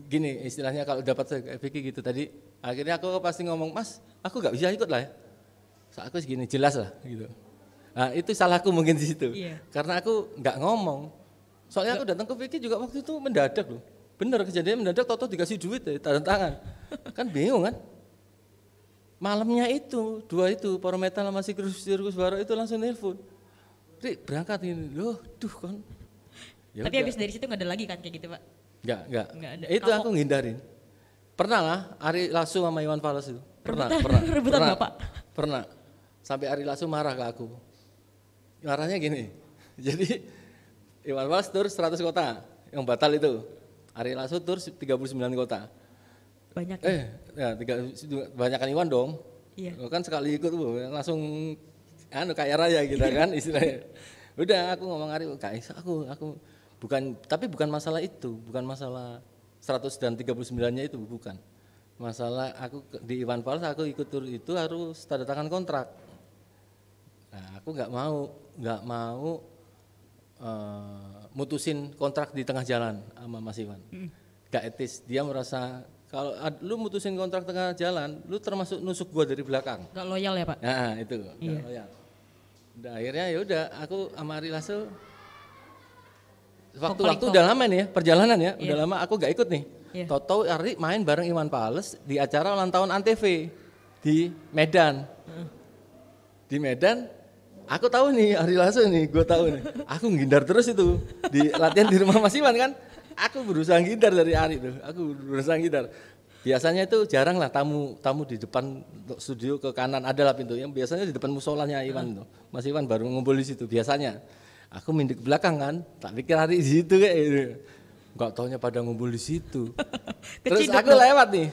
gini istilahnya kalau dapat kayak Vicky gitu tadi. Akhirnya aku pasti ngomong, Mas, aku nggak bisa ikut lah ya. So, aku segini jelas lah gitu. Nah, itu salahku mungkin di situ. Iya. Karena aku nggak ngomong. Soalnya aku datang ke Vicky juga waktu itu mendadak loh. Bener kejadian mendadak, toto dikasih duit ya, tanda tangan. Kan bingung kan? Malamnya itu, 2 itu, Power Metal sama Sirkus Barok itu langsung nelpon. Ri, berangkat ini. Loh, duh kan. Ya Tapi udah. habis dari situ gak ada lagi kan kayak gitu, Pak? Nggak Nggak ada. Itu Kapok. aku ngindarin. Pernah lah, Ari Lasso sama Iwan Fals itu. Pernah. Rebutan Bapak? Pernah. Sampai Ari Lasso marah ke aku. Marahnya gini, jadi Iwan Fals tur 100 kota, yang batal itu. Ari Lasso tur 39 kota. Banyak. Banyakan Iwan dong. Iya. Kan sekali ikut langsung kaya raya gitu kan istilahnya. Udah aku ngomong Ari, guys, aku bukan masalah itu, bukan masalah 100 dan 39-nya itu bukan. Masalah aku di Iwan Fals aku ikut tur itu harus tanda tangan kontrak. Nah, aku nggak mau mutusin kontrak di tengah jalan sama Mas Iwan. Gak etis. Dia merasa kalau lu mutusin kontrak tengah jalan, lu termasuk nusuk gua dari belakang. Gak loyal ya, Pak? Nah, itu. Iya. Udah, akhirnya ya udah aku sama Ari Lasso Waktu udah lama nih ya, perjalanan ya, Iya. udah lama aku gak ikut nih. Iya. Toto Ari main bareng Iwan Fals di acara ulang tahun Antv di Medan. Di Medan, aku tahu nih Ari Lasso nih, gue tahu nih. Aku ngindar terus itu di latihan di rumah Mas Iwan kan. Aku berusaha ngindar dari Ari tuh, aku berusaha ngindar. Biasanya itu jarang lah tamu di depan studio ke kanan adalah pintu. Yang biasanya di depan musolanya Iwan tuh. Mas Iwan baru ngumpul di situ biasanya. Aku mindik ke belakang kan, tak pikir Ari di situ kayak gitu. Enggak taunya pada ngumpul di situ. Terus Keciduk aku dong. lewat nih.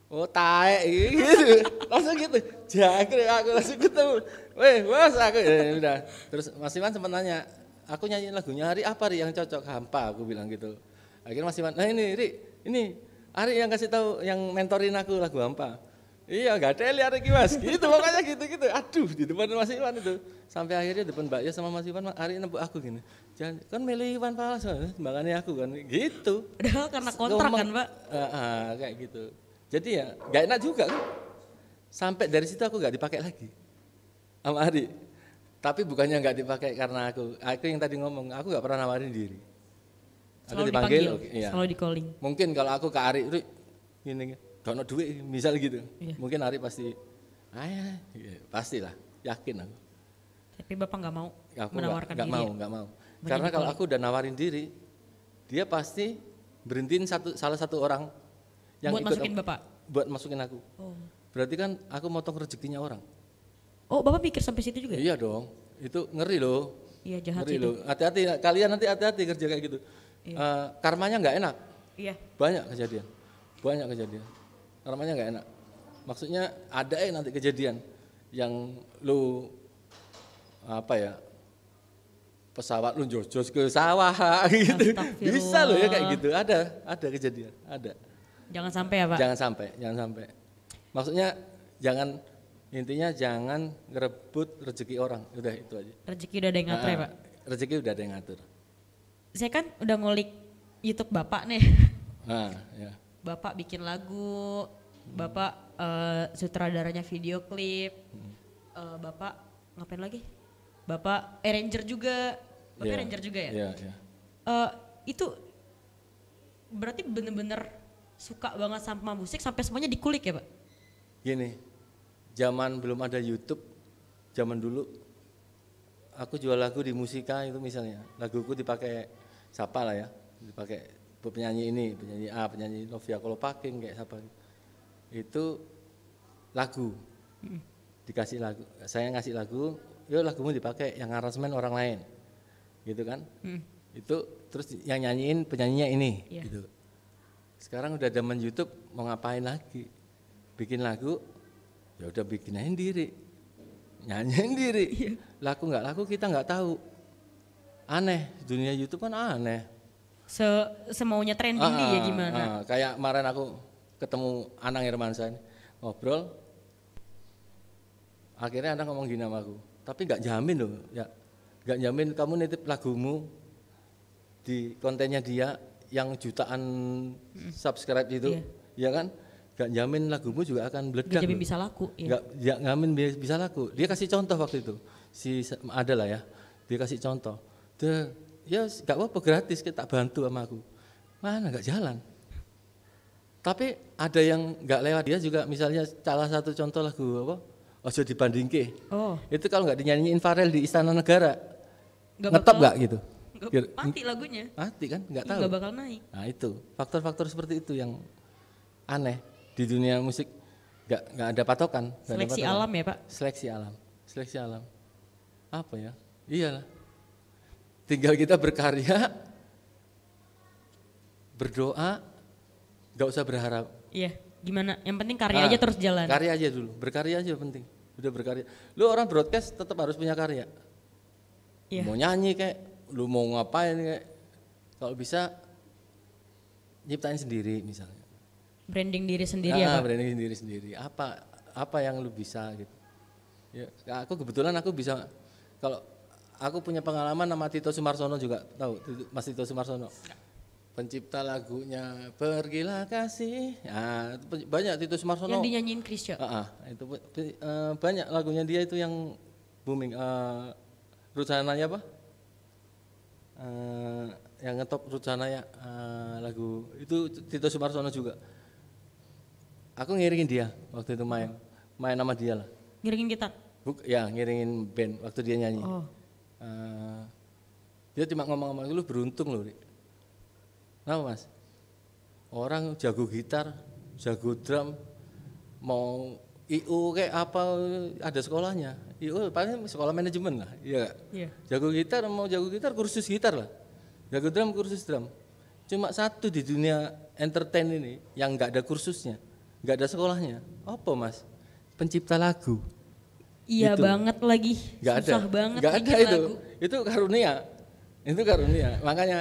Oh taek gitu. Langsung gitu. Jangkrik aku langsung ketemu. Weh, bos aku ya udah. Terus Mas Iwan sempat nanya, aku nyanyiin lagunya Ari apa Ri yang cocok? Hampa aku bilang gitu. Akhirnya Mas Iwan, nah ini Ri, ini Ari yang kasih tahu yang mentorin aku lagu Hampa. Iya, enggak ada Ari ki Mas. Gitu pokoknya gitu-gitu. Aduh, di depan Mas Iwan itu. Sampai akhirnya depan Mbak Ya sama Mas Iwan, Ari nembuk aku gini. Jangan kan milih Iwan Fals, makanya aku kan gitu. Padahal karena kontrak kan, Pak. Kayak gitu. Jadi ya nggak enak juga kan. Sampai dari situ aku nggak dipakai lagi sama Ari. Tapi bukannya nggak dipakai karena aku yang tadi ngomong, aku nggak pernah nawarin diri. Aku Selalu dipanggil, dipanggil, iya. selalu di calling. Mungkin kalau aku ke Ari, Ri, gini, gak ada duit, misal gitu. Iya. Mungkin Ari pasti, ya, pastilah, yakin aku. Tapi Bapak nggak mau Aku menawarkan nggak diri. mau, Ya? nggak mau. Banyak Karena kalau di-calling. aku udah nawarin diri, dia pasti berhentiin salah satu orang yang Buat ikut masukin Bapak. buat masukin aku. Oh. Berarti kan aku motong rezekinya orang. Oh, Bapak pikir sampai situ juga? Iya dong, itu ngeri loh. Iya, jahat Ngeri itu. loh. Hati-hati, kalian nanti hati-hati kerja kayak gitu. Karmanya nggak enak, Iya. banyak kejadian. Karmanya nggak enak. Maksudnya ada nanti kejadian yang lu apa ya, pesawat lu jojos ke sawah gitu. Astagfirullah. Bisa loh ya kayak gitu. Ada kejadian, ada. Jangan sampai ya, Pak. Jangan sampai. Maksudnya intinya jangan ngerebut rezeki orang. Udah itu aja. Rezeki udah ada yang ngatur ya, Pak. Rezeki udah ada yang ngatur. Saya kan udah ngulik YouTube Bapak nih. Nah, ya. Bapak bikin lagu, Bapak sutradaranya video klip, Bapak ngapain lagi? Bapak arranger juga, Bapak Iya, arranger juga ya? Iya, iya. Itu berarti bener-bener suka banget sama musik sampai semuanya dikulik ya, Pak? Gini, zaman belum ada YouTube, zaman dulu aku jual lagu di Musika itu misalnya, laguku dipakai siapa lah ya, dipakai penyanyi ini, penyanyi A, penyanyi Novia Kolopaking kayak siapa. Itu lagu, dikasih lagu, saya ngasih lagu, yuk lagumu dipakai, yang aransemen orang lain, gitu kan? Itu terus yang nyanyiin penyanyinya ini, Iya. gitu. Sekarang udah zaman YouTube, mau ngapain lagi? Bikin lagu, ya udah bikin aja sendiri, nyanyiin diri. Laku nggak laku kita nggak tahu. Aneh, dunia YouTube kan aneh. Semaunya trending dia gimana? Kayak kemarin aku ketemu Anang Hermansyah ngobrol, akhirnya Anang ngomong gini sama aku, tapi nggak jamin loh, ya nggak jamin kamu nitip lagumu di kontennya dia yang jutaan subscribe itu, ya kan? Gak jamin lagumu juga akan meledak. Gak jamin loh. bisa laku. Ya. Gak jamin bisa laku. Dia kasih contoh waktu itu, ada lah ya, dia kasih contoh. Dia, ya gak apa-apa gratis, kita bantu sama aku. Mana gak jalan. Tapi ada yang gak lewat dia juga, misalnya salah satu contoh lagu apa? Ojo dibandingke. Oh, Itu kalau nggak dinyanyiin Farel di Istana Negara, nggak ngetop bakal- nggak gitu? mati lagunya. Mati kan, nggak tahu. Gak bakal naik. Nah itu faktor-faktor seperti itu yang aneh di dunia musik, nggak ada patokan. Nggak ada Seleksi patokan. alam ya, Pak? Seleksi alam. Apa ya? Iyalah. Tinggal kita berkarya, berdoa, nggak usah berharap. Iya, gimana? Yang penting karya aja terus jalan. Karya aja dulu, berkarya aja penting. Udah berkarya. Lu orang broadcast tetap harus punya karya. Iya. Mau nyanyi kayak, lu mau ngapain kayak, kalau bisa nyiptain sendiri misalnya. Branding diri sendiri ya, Pak? Branding sendiri. Apa yang lu bisa gitu. Ya, aku kebetulan aku bisa, kalau aku punya pengalaman sama Tito Sumarsono juga, tahu Mas Tito Sumarsono. Pencipta lagunya Pergilah Kasih. Nah, banyak Tito Sumarsono. Yang dinyanyiin Krisya. Itu banyak lagunya dia itu yang booming. Rusananya apa? yang ngetop Ruth Sanaya lagu itu Tito Sumarsono juga. Aku ngiringin dia waktu itu main sama dia lah. Ngiringin gitar? Ya ngiringin band waktu dia nyanyi. Oh. Dia cuma ngomong-ngomong, lu beruntung loh, Rik. Kenapa Mas? Orang jago gitar, jago drum, mau IU kayak apa ada sekolahnya. IU paling sekolah manajemen lah, iya gak? Iya. Jago gitar mau jago gitar kursus gitar lah. Jago drum kursus drum. Cuma satu di dunia entertain ini yang nggak ada kursusnya, nggak ada sekolahnya. Apa Mas? Pencipta lagu. Iya Itu. banget lagi. Nggak ada. Susah banget Nggak ada bikin itu. lagu. Itu karunia. Itu karunia. Makanya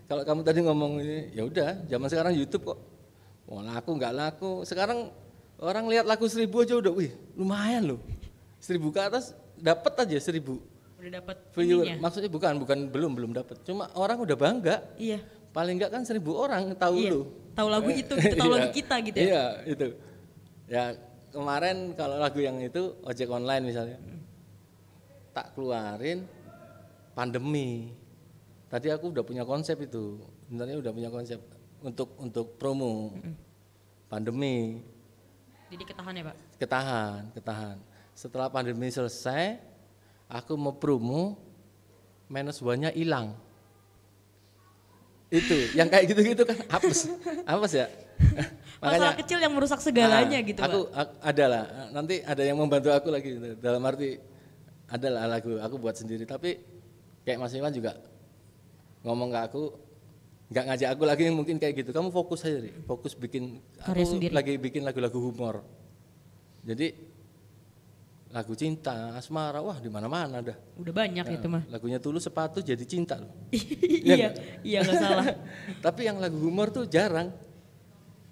kalau kamu tadi ngomong ini, ya udah, zaman sekarang YouTube kok. Mau laku nggak laku. Sekarang orang lihat lagu 1000 aja udah, wih, lumayan loh. 1000 ke atas dapat aja 1000. Udah dapat Viewer. ininya. Maksudnya belum dapat. Cuma orang udah bangga. Iya. Paling enggak kan 1000 orang tahu Iya. lu. Tahu lagu itu, gitu, tahu lagu kita gitu ya. Iya, itu. Ya, kemarin kalau lagu yang itu ojek online misalnya. Tak keluarin pandemi. Tadi aku udah punya konsep itu. Sebenarnya udah punya konsep untuk promo. Pandemi. Jadi ketahan ya, Pak? Ketahan. Setelah pandemi selesai, aku mau promo, minus one-nya hilang. Itu, yang kayak gitu-gitu kan apes ya. Masalah kecil yang merusak segalanya gitu, aku Pak. ada lah, nanti ada yang membantu aku lagi, dalam arti adalah lagu aku buat sendiri, tapi kayak Mas Iwan juga ngomong ke aku, nggak ngajak aku lagi mungkin kayak gitu, kamu fokus aja deh, fokus bikin, karya aku sendiri. lagi bikin lagu-lagu humor, jadi lagu cinta, asmara, wah di mana-mana dah. Udah banyak itu mah. Lagunya Tulus sepatu jadi cinta loh. Iya, iya nggak salah. Tapi yang lagu humor tuh jarang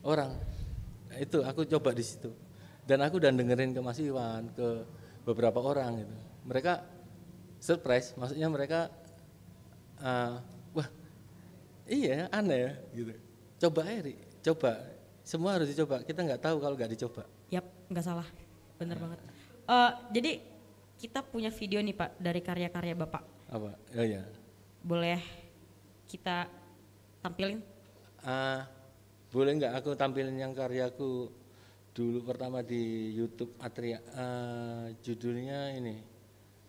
orang. Nah, itu aku coba di situ. Dan aku udah dengerin ke Mas Iwan, ke beberapa orang gitu. Mereka surprise, maksudnya mereka wah iya aneh ya gitu. Coba Eri, coba. Semua harus dicoba. Kita nggak tahu kalau nggak dicoba. Yap, nggak salah. Bener banget. Jadi kita punya video nih Pak dari karya-karya Bapak. Apa? Oh ya. Boleh kita tampilin? Boleh nggak aku tampilin yang karyaku dulu pertama di YouTube Atria. Judulnya ini.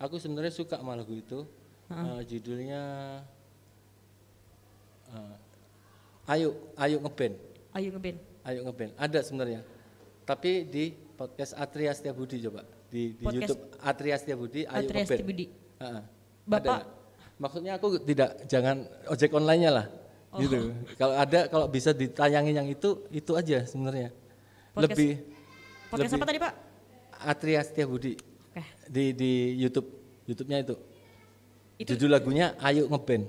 Aku sebenarnya suka sama lagu itu. Judulnya Ayo Ngeband. Ayo Ngeband. Ayo Ngeband. Ada sebenarnya. Tapi di podcast Atria Setiabudi coba. Di YouTube Atria Setiabudi, Ayo Atria Ngeband. Setiabudi. Bapak, maksudnya aku jangan ojek online-nya lah. Gitu. Kalau bisa ditayangin yang itu aja sebenarnya. Podcast apa tadi Pak? Atria Setiabudi. Okay. Di YouTube-nya itu. Judul lagunya Ayo Ngeband.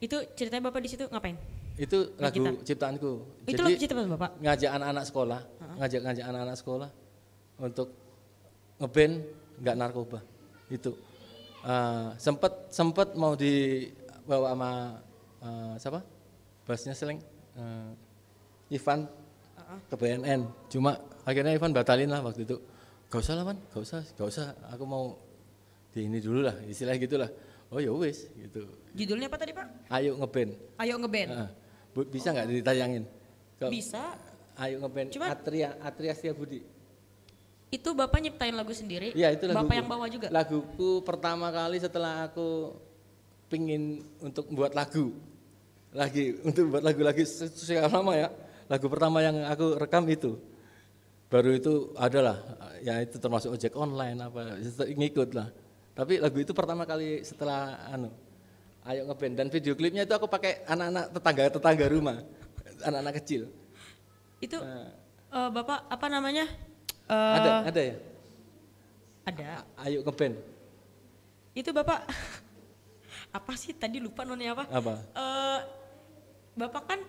Itu ceritanya Bapak di situ ngapain? Itu lagu ciptaanku. Itu lagu ciptaan Bapak? Ngajak anak-anak sekolah, ngajak anak-anak sekolah untuk ngeband nggak narkoba. Itu sempet mau dibawa sama siapa? Bassnya Seleng, Ivan ke BNN. Cuma akhirnya Ivan batalin lah waktu itu. Gak usah lah Man, gak usah. Aku mau di ini dulu lah, istilahnya gitulah. Oh ya wis gitu. Judulnya apa tadi Pak? Ayo Ngeband. Ayo Ngeband. Bisa nggak ditayangin? Bisa. Ayo Ngeband. Cuma, Atria Setiabudi. Itu Bapak nyiptain lagu sendiri? Iya itu lagu. Bapak yang bawa juga? Laguku pertama kali setelah aku pingin untuk buat lagu lagi sekian lama ya. Lagu pertama yang aku rekam itu. Baru itu adalah ya itu termasuk ojek online apa ngikut lah. Tapi lagu itu pertama kali setelah Ayo Ngeband, dan video klipnya itu aku pakai anak-anak tetangga rumah, anak-anak kecil. Itu Bapak apa namanya? Ada ya? Ada. Ayo Ngeband. Itu Bapak apa sih tadi lupa nonnya apa? Apa? Bapak kan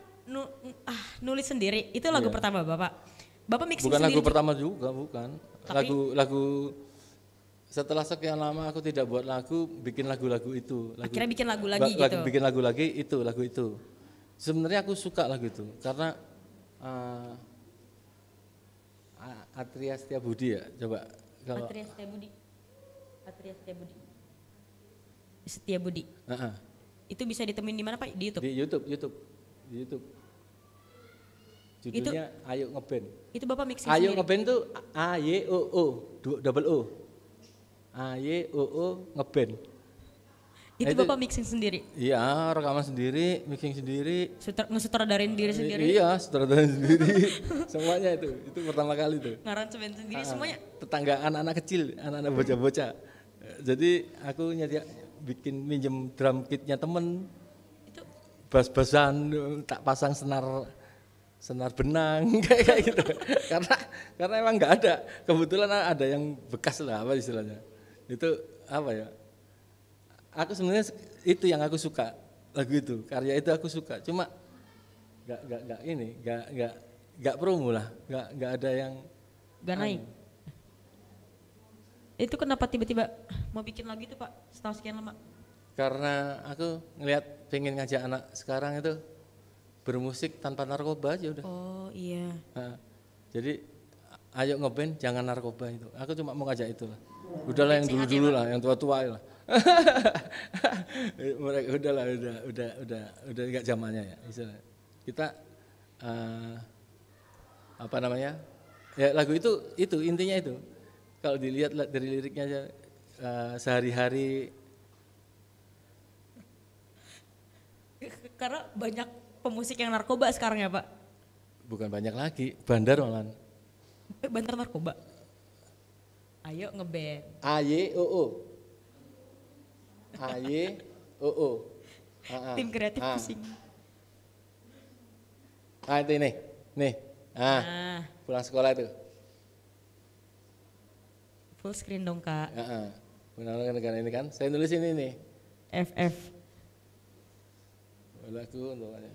nulis sendiri. Itu lagu pertama Bapak. Bapak mixing bukan sendiri. Bukan lagu pertama juga, bukan. Tapi, lagu setelah sekian lama aku tidak buat lagu, bikin lagu-lagu itu. Akhirnya bikin lagu lagi gitu. Bikin lagu itu. Sebenarnya aku suka lagu itu karena Atria Setiabudi ya, coba kalau Atria Setiabudi. Itu bisa ditemuin di mana Pak? Di YouTube? Di YouTube. Judulnya Ayo Ngeband. Itu Bapak mixing Ayo sendiri? Ngeband tuh AYOO, double O. AYOO Ngeband. Itu Itu- Bapak mixing sendiri? Iya, rekaman sendiri, mixing sendiri. Ngesutradarin diri sendiri? Iya, sutradara sendiri. Semuanya itu pertama kali tuh. Ngaransemen sendiri semuanya? Tetangga anak-anak kecil, anak-anak bocah-bocah. Jadi aku bikin minjem drum kitnya temen, Itu bas-basan, tak pasang senar benang kayak gitu. karena emang nggak ada. Kebetulan ada yang bekas lah apa istilahnya. Itu apa ya? Aku sebenarnya itu yang aku suka, lagu itu, karya itu aku suka. Cuma nggak promo lah, nggak ada yang gak naik? Itu kenapa tiba-tiba mau bikin lagu itu Pak setelah sekian lama? karena aku ngelihat pengen ngajak anak sekarang itu bermusik tanpa narkoba aja udah. Oh iya. Nah, jadi ayo ngeband jangan narkoba itu. Aku cuma mau ngajak itu lah. Udahlah yang dulu-dulu lah, yang tua-tua lah. Mereka udahlah, udah enggak zamannya ya. Misalnya kita apa namanya? Ya lagu itu intinya itu. Kalau dilihat dari liriknya aja sehari-hari. Karena banyak pemusik yang narkoba sekarang ya Pak? Bukan banyak lagi, bandar malahan. Bantar narkoba? Ayo ngeband. AYOO. AYOO. Tim kreatif pusing. Itu nih. Nah, Pulang sekolah itu. full screen dong Kak. Undang-undang ini kan, saya nulis ini nih. FF. Lagu untuknya.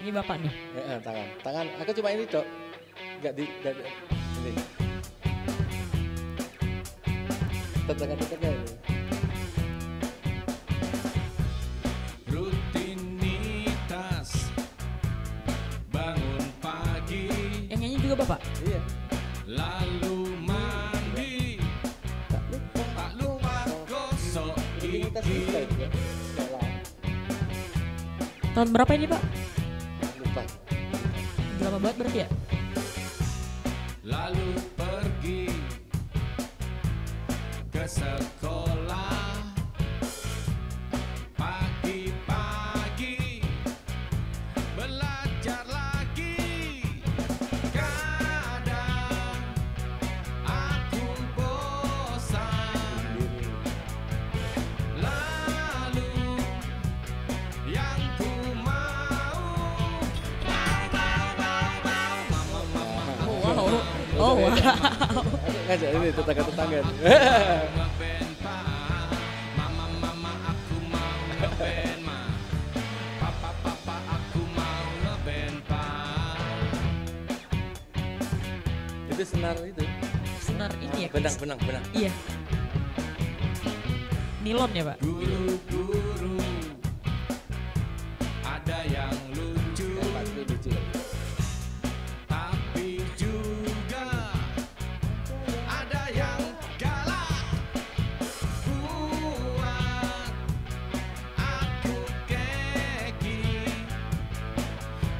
Ini Bapak nih. Tangan. Aku cuma ini dok. Enggak ini. Tekan-tekannya ini. Rutinitas bangun pagi, Yang nyanyi juga Bapak? Iya. lalu mandi, tak lupa gosok Rutinitas gigi. kita juga. Sekolah. Tahun berapa ini Pak? Lupa. Udah lama banget berarti ya? Lalu pergi ke sekolah pagi-pagi, belajar lagi. Kadang aku bosan, lalu yang ku mau Oh wow. Ngajak ini tetangga-tetangga. ngeband pa, mama aku mau ngeband ma, papa aku mau ngeband pa. Itu senar itu. Senar ini ya? Benang. Iya. Nilon ya Pak? Guru-guru ada yang lucu, Pasti lucu. tapi juga ada yang galak. Buat aku keki,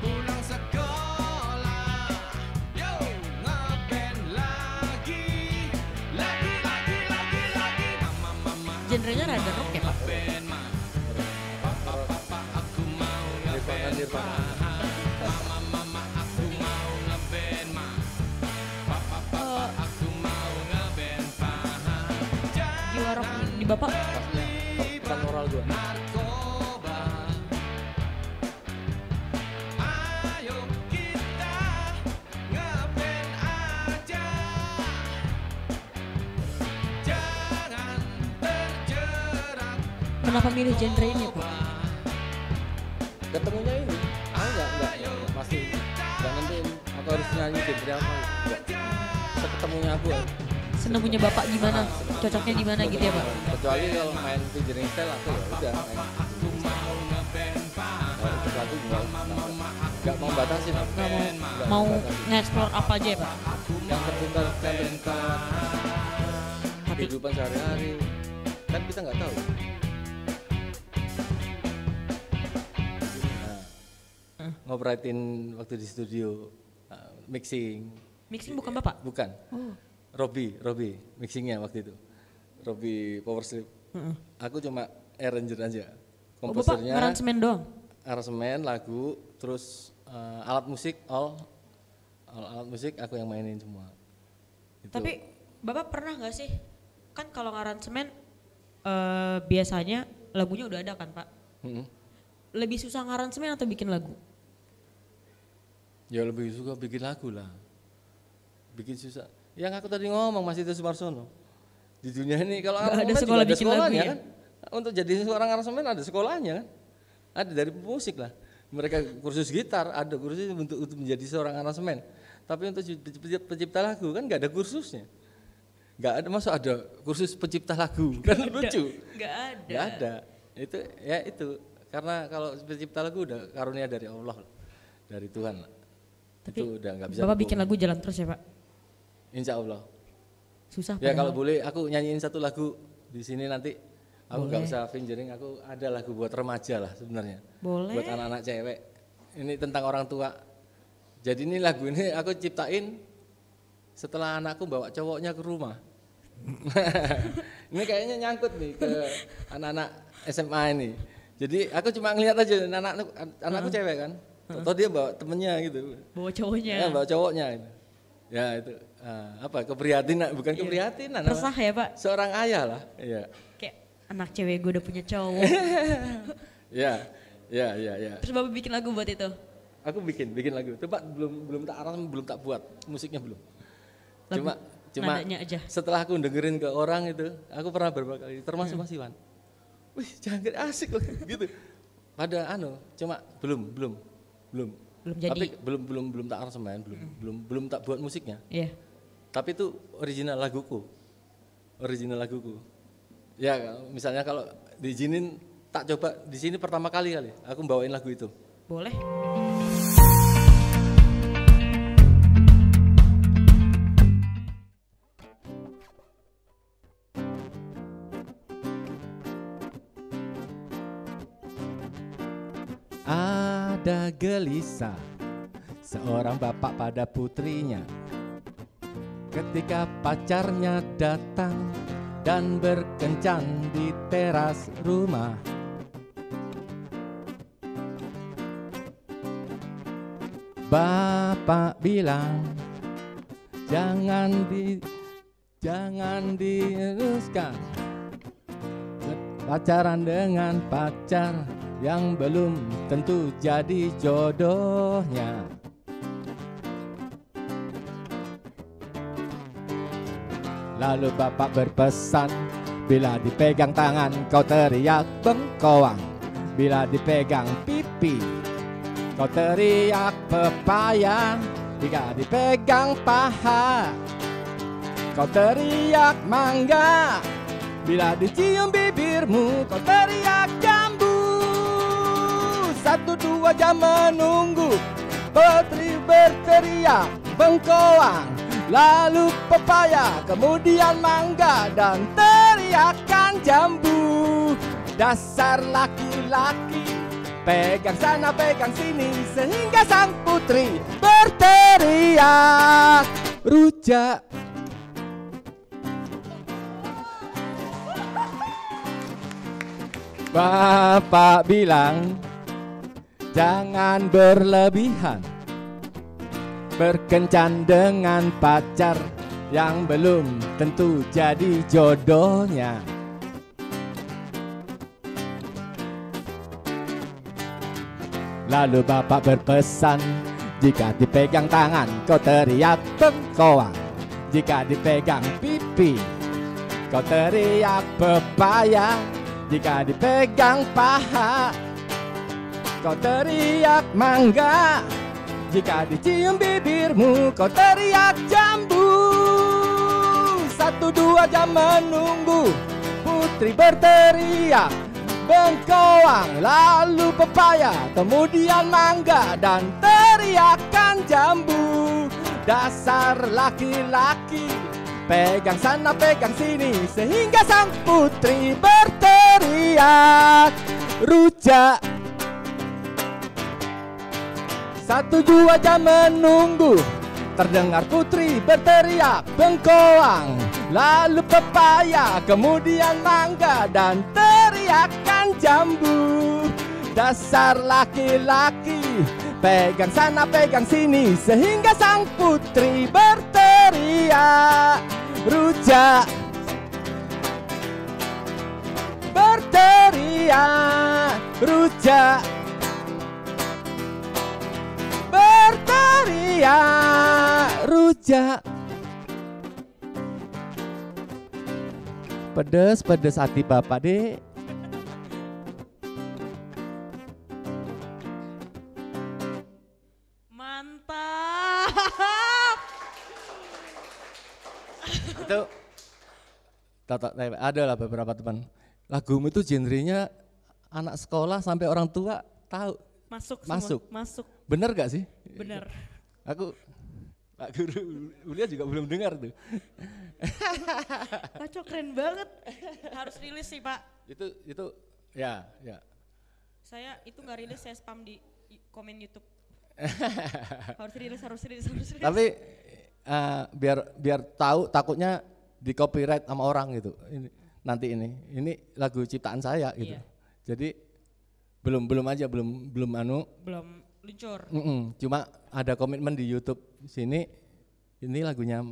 pulang sekolah, yo ngeband lagi. Mama Genrenya rada rock ya Pak? ngeband ma, papa aku mau ngeband Nirvana. mama aku mau ngeband ma, papa aku mau ngeband pa. Jiwa rock di Bapak? Pasnya pesan moral gua. Narkoba, ayo kita ngeband aja, jangan terjerat. Kenapa milih genre ini Pak? Ketemunya ini, aku enggak pasti enggak nentuin aku harus nyanyi genre apa. Enggak. Seketemunya aku aja. Seneng punya Bapak gimana? Cocoknya di mana gitu ya Pak? Kecuali kalau main featuring style aku ya udah main. Kalau untuk lagu enggak mau batasin aku. Nggak mau Nggak mau batasin. nge-explore apa aja ya Pak? Yang tertinggal kehidupan sehari-hari. Kan kita nggak tahu. Ngoperatin waktu di studio, mixing. Mixing bukan Bapak? Bukan. Oh. Robi mixingnya waktu itu. Robi Power Slip. Aku cuma arranger aja. Oh, Bapak aransemen doang? Aransemen, lagu, terus alat musik, alat musik aku yang mainin semua. Gitu. Tapi Bapak pernah nggak sih? Kan kalau ngaransemen biasanya lagunya udah ada kan Pak? Lebih susah ngaransemen atau bikin lagu? Ya lebih suka bikin lagu lah. Bikin susah. Yang aku tadi ngomong Mas Tito Sumarsono. Di dunia ini kalau ada sekolah bikin sekolahnya lagu kan. Untuk jadi seorang aransemen ada sekolahnya kan. Ada dari musik lah. Mereka kursus gitar, ada kursus untuk menjadi seorang aransemen. Tapi untuk pencipta lagu kan nggak ada kursusnya. Nggak ada, masa ada kursus pencipta lagu kan lucu. Nggak ada. Nggak ada. Itu ya itu. Karena kalau pencipta lagu udah karunia dari Allah, dari Tuhan. Tapi itu udah nggak bisa. Bapak bikin lagu jalan terus ya Pak? Insya Allah. Susah. Ya padahal. kalau boleh aku nyanyiin satu lagu di sini nanti. Aku nggak usah featuring, aku ada lagu buat remaja lah sebenarnya. Boleh. Buat anak-anak cewek. Ini tentang orang tua. Jadi ini lagu ini aku ciptain setelah anakku bawa cowoknya ke rumah. Ini kayaknya nyangkut nih ke anak-anak SMA ini. Jadi aku cuma ngeliat aja anakku cewek kan. Atau dia bawa temennya gitu. Bawa cowoknya. Ya, bawa cowoknya. Ya itu apa keprihatinan, bukan keprihatinan. Resah ya Pak? Seorang ayah lah. Iya. Kayak anak cewek gue udah punya cowok. Ya. Terus Bapak bikin lagu buat itu? Aku bikin lagu. Itu Pak belum tak aransemen, belum tak buat, musiknya belum. Lagu, Cuma nadanya aja. setelah aku dengerin ke orang itu, aku pernah beberapa kali, termasuk Mas Iwan. Wih, jangan asik loh gitu. Pada cuma belum jadi. Tapi belum tak aransemen, belum tak buat musiknya. Iya. Tapi itu original laguku. Ya, misalnya kalau diizinin tak coba di sini pertama kali aku bawain lagu itu. Boleh. Ada gelisah seorang bapak pada putrinya ketika pacarnya datang dan berkencan di teras rumah. Bapak bilang jangan diteruskan pacaran dengan pacar yang belum tentu jadi jodohnya. Lalu bapak berpesan, bila dipegang tangan kau teriak bengkoang, bila dipegang pipi kau teriak pepaya, jika dipegang paha kau teriak mangga, bila dicium bibirmu kau teriak jambu. 1-2 jam menunggu, putri berteriak bengkoang, lalu pepaya, kemudian mangga, dan teriakan jambu. Dasar laki-laki, pegang sana pegang sini, sehingga sang putri berteriak rujak. Bapak bilang jangan berlebihan berkencan dengan pacar yang belum tentu jadi jodohnya. Lalu bapak berpesan, jika dipegang tangan kau teriak bengkoang, jika dipegang pipi kau teriak pepaya, jika dipegang paha kau teriak mangga, jika dicium bibirmu kau teriak jambu. 1-2 jam menunggu, putri berteriak bengkoang, lalu pepaya, kemudian mangga, dan teriakan jambu. Dasar laki-laki, pegang sana pegang sini, sehingga sang putri berteriak berteriak rujak. 1-2 jam menunggu, terdengar putri berteriak bengkoang, lalu pepaya, kemudian mangga, dan teriakan jambu. Dasar laki-laki, pegang sana pegang sini, sehingga sang putri berteriak rujak. Berteriak rujak. Berteriak rujak. Pedes hati bapak dek. Mantap. Itu ada lah beberapa teman. Lagumu itu genrenya anak sekolah sampai orang tua tahu. Masuk. Bener gak sih? Bener. Aku Pak Guru Ulia juga belum dengar tuh. Kacau, keren banget. Harus rilis sih Pak. Itu ya. Saya itu nggak rilis, saya spam di komen YouTube. harus rilis. Tapi biar tahu, takutnya di copyright sama orang gitu. Ini lagu ciptaan saya gitu. Iya. Jadi belum luncur. Cuma ada komitmen di YouTube sini, ini lagunya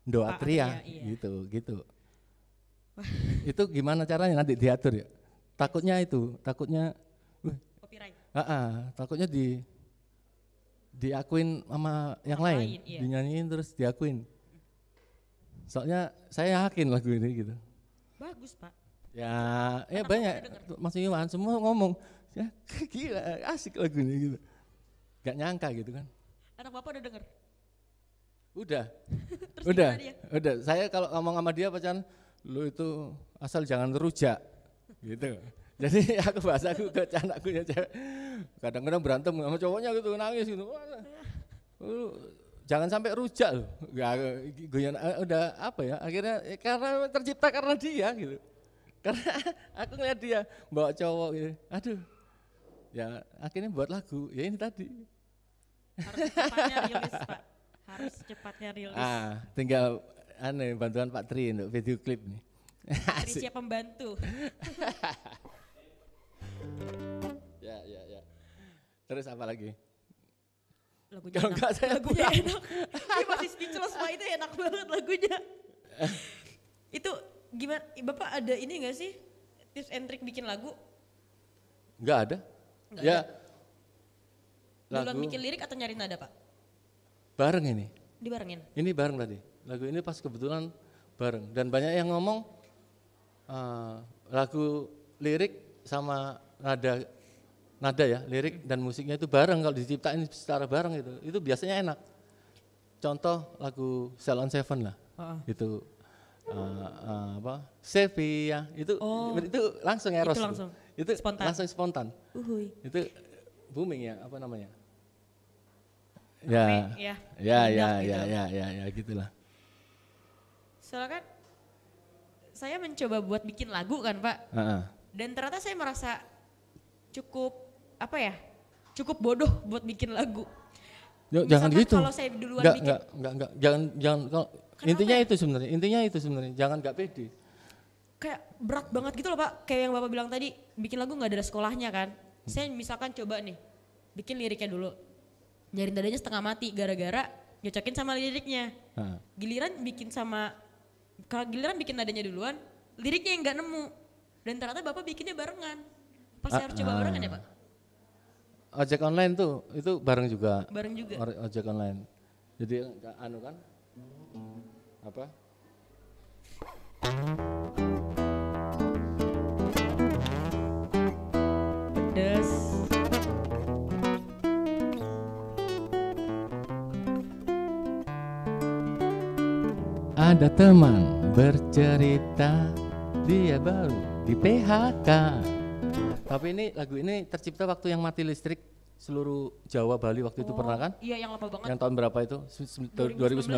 Ndo Atria gitu. Itu gimana caranya nanti diatur ya? Takutnya Copyright. takutnya diakuin sama yang lain, iya. dinyanyiin terus diakuin. Soalnya saya yakin lagu ini gitu. Bagus Pak. Ya banyak Mas Iwan semua ngomong, ya gila asik lagu ini gitu. Gak nyangka gitu kan. Anak Bapak udah denger? Udah. Terus udah. gimana dia? Udah. Saya kalau ngomong sama dia pacaran, lu itu asal jangan rujak gitu. Jadi aku bahasaku ke anakku ya cewek. Kadang-kadang berantem sama cowoknya gitu, nangis gitu. Lu jangan sampai rujak loh. Goyan udah apa ya? Akhirnya karena tercipta karena dia gitu. Karena aku ngeliat dia bawa cowok gitu. Aduh. Ya akhirnya buat lagu. Ya ini tadi. Harus cepatnya rilis Pak. Harus cepatnya rilis. Tinggal bantuan Pak Tri untuk video klip nih. Tri siap membantu. Ya. Terus apa lagi? Lagunya Kalau enak. enggak saya Lagunya enak. Dia masih speechless Pak, itu enak banget lagunya. Itu gimana? Bapak ada ini enggak sih? Tips and trick bikin lagu? Enggak ada. Enggak Ya. Duluan Lagu bikin lirik atau nyari nada Pak? bareng ini. Dibarengin? Ini bareng tadi. Lagu ini pas kebetulan bareng. Dan banyak yang ngomong lagu lirik sama nada ya, lirik dan musiknya itu bareng, kalau diciptain secara bareng itu biasanya enak. Contoh lagu Cell on Seven lah, itu Sevilla itu langsung eros, itu langsung spontan. Itu booming ya, apa namanya? Ya gitulah. Soalnya kan saya mencoba buat bikin lagu kan Pak, dan ternyata saya merasa cukup bodoh buat bikin lagu. Jangan gitu. Kalau saya duluan bikin. Enggak. Jangan. Intinya itu sebenarnya. Jangan nggak pede. Kayak berat banget gitu loh Pak. Kayak yang Bapak bilang tadi, bikin lagu nggak ada sekolahnya kan. Saya misalkan coba nih, bikin liriknya dulu. Nyari nadanya setengah mati gara-gara nyocokin sama liriknya. Giliran bikin nadanya duluan, liriknya yang nggak nemu. Dan ternyata Bapak bikinnya barengan. Pas saya harus coba barengan ya Pak? Ojek online tuh, itu bareng juga. Bareng juga. Ojek online. Jadi kan? Apa? Pedes. Ada teman bercerita dia baru di PHK. Tapi lagu ini tercipta waktu yang mati listrik seluruh Jawa Bali waktu itu pernah kan? Iya, yang lama banget. Yang tahun berapa itu? 2019.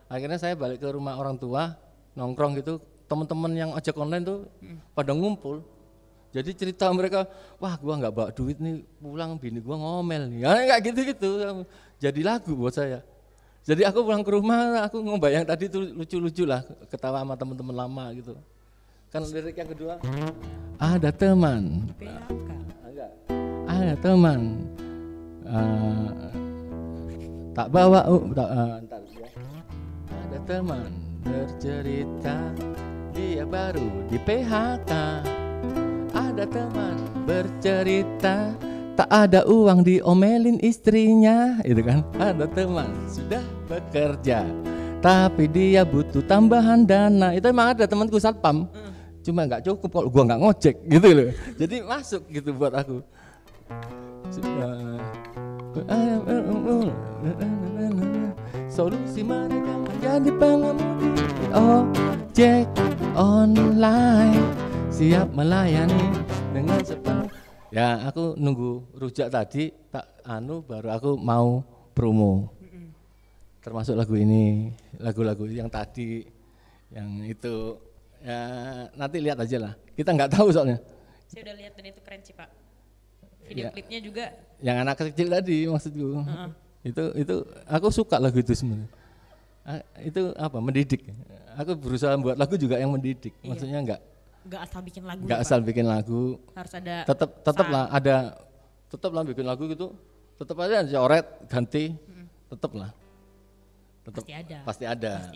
Akhirnya saya balik ke rumah orang tua, nongkrong gitu, teman-teman yang ojek online tuh pada ngumpul. Jadi cerita mereka, wah gua nggak bawa duit nih pulang, bini gua ngomel nih, ya, kayak gitu-gitu. Jadi lagu buat saya. Jadi aku pulang ke rumah, aku ngebayang tadi tuh lucu-lucu lah, ketawa sama teman-teman lama gitu. Kan lirik yang kedua, ada teman, ada teman, tak bawa, ntar ya. Ada teman bercerita, dia baru di PHK. Ada teman bercerita, tak ada uang diomelin istrinya, itu kan. Ada teman sudah bekerja, tapi dia butuh tambahan dana. Itu emang ada temanku satpam, cuma nggak cukup kalau gua nggak ngojek gitu loh. Jadi masuk gitu buat aku. Solusi mereka menjadi pengemudi ojek online, siap melayani dengan sepenuh. Ya aku nunggu rujak tadi, tak baru aku mau promo. Termasuk lagu ini, lagu-lagu yang tadi, yang itu, ya nanti lihat aja lah. Kita nggak tahu soalnya. Saya udah lihat dan itu keren sih Pak. Video klipnya juga. Yang anak kecil tadi maksudku. Itu aku suka lagu itu sebenarnya. Itu apa? Mendidik. Aku berusaha buat lagu juga yang mendidik. Maksudnya nggak asal bikin lagu. Nggak asal bikin lagu. Harus ada. Tetap lah ada. Tetap lah bikin lagu gitu. Tetap aja coret ganti. Tetap lah. Tetap pasti ada.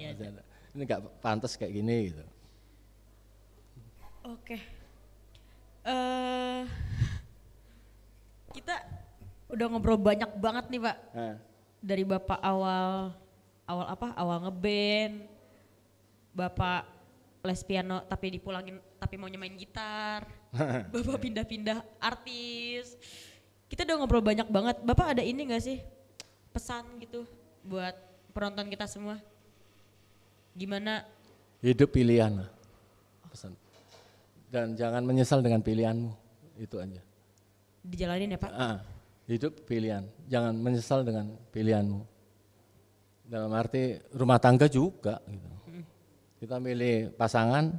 Ini nggak pantas kayak gini gitu. Oke. Kita udah ngobrol banyak banget nih Pak. Dari Bapak awal ngeband, Bapak les piano tapi dipulangin tapi mau nyemain gitar, Bapak pindah-pindah artis. Kita udah ngobrol banyak banget. Bapak ada ini nggak sih pesan gitu buat penonton kita semua? Gimana? Hidup pilihan lah. Pesan. Dan jangan menyesal dengan pilihanmu, itu aja. Dijalanin ya Pak? Hidup pilihan, jangan menyesal dengan pilihanmu. Dalam arti rumah tangga juga gitu. Kita milih pasangan,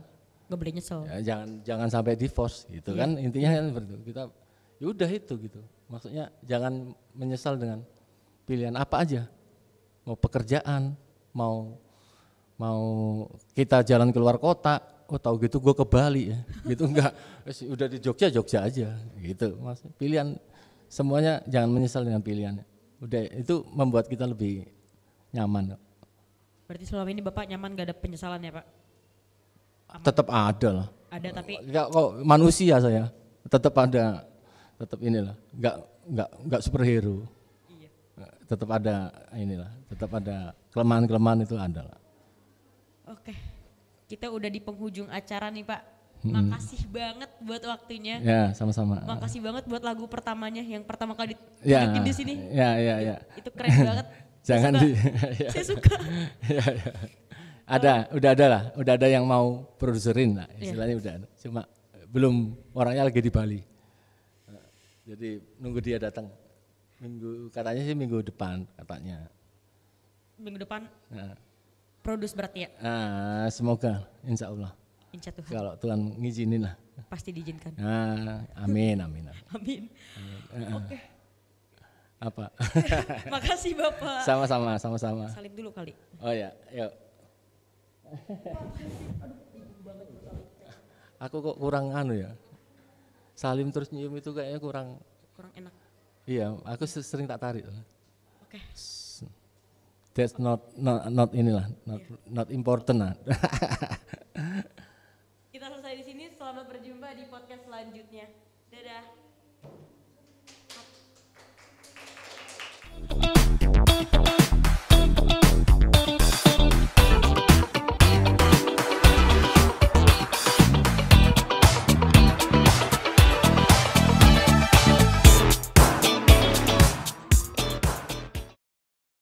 nggak boleh nyesel. Ya, jangan sampai divorce gitu kan, intinya kan seperti itu. Kita yaudah itu gitu. Maksudnya jangan menyesal dengan pilihan apa aja. Mau pekerjaan, mau kita jalan keluar kota, tahu gitu gue ke Bali ya, gitu enggak, udah di Jogja aja gitu. Mas, pilihan semuanya jangan menyesal dengan pilihannya. Udah itu membuat kita lebih nyaman. Berarti selama ini Bapak nyaman gak ada penyesalan ya Pak? Tetap ada lah. Ada tapi kok manusia saya tetap ada, tetap inilah, enggak superhero. Iya. Tetap ada inilah, tetap ada kelemahan itu ada lah. Oke. Kita udah di penghujung acara nih Pak. Makasih banget buat waktunya. Ya, sama-sama. Makasih banget buat lagu pertamanya yang pertama kali ditunjukin di sini. Ya. Itu keren banget. Jangan saya suka. Udah ada yang mau produserin lah, istilahnya udah ada. Cuma belum, orangnya lagi di Bali. Jadi nunggu dia datang. Katanya sih minggu depan katanya. Minggu depan. Nah. Produce berarti ya? Semoga, insya Allah. Insya Tuhan. Kalau Tuhan ngizinin lah. Pasti diizinkan. Amin. Amin. Oke. Apa? Makasih Bapak. Sama-sama. Salim dulu kali. Oh ya, yuk. Aku kok kurang ya. Salim terus nyium itu kayaknya kurang enak. Iya, aku sering tak tarik. Oke. That's not inilah, not important lah. Kita selesai di sini. Selamat berjumpa di podcast selanjutnya. Dadah.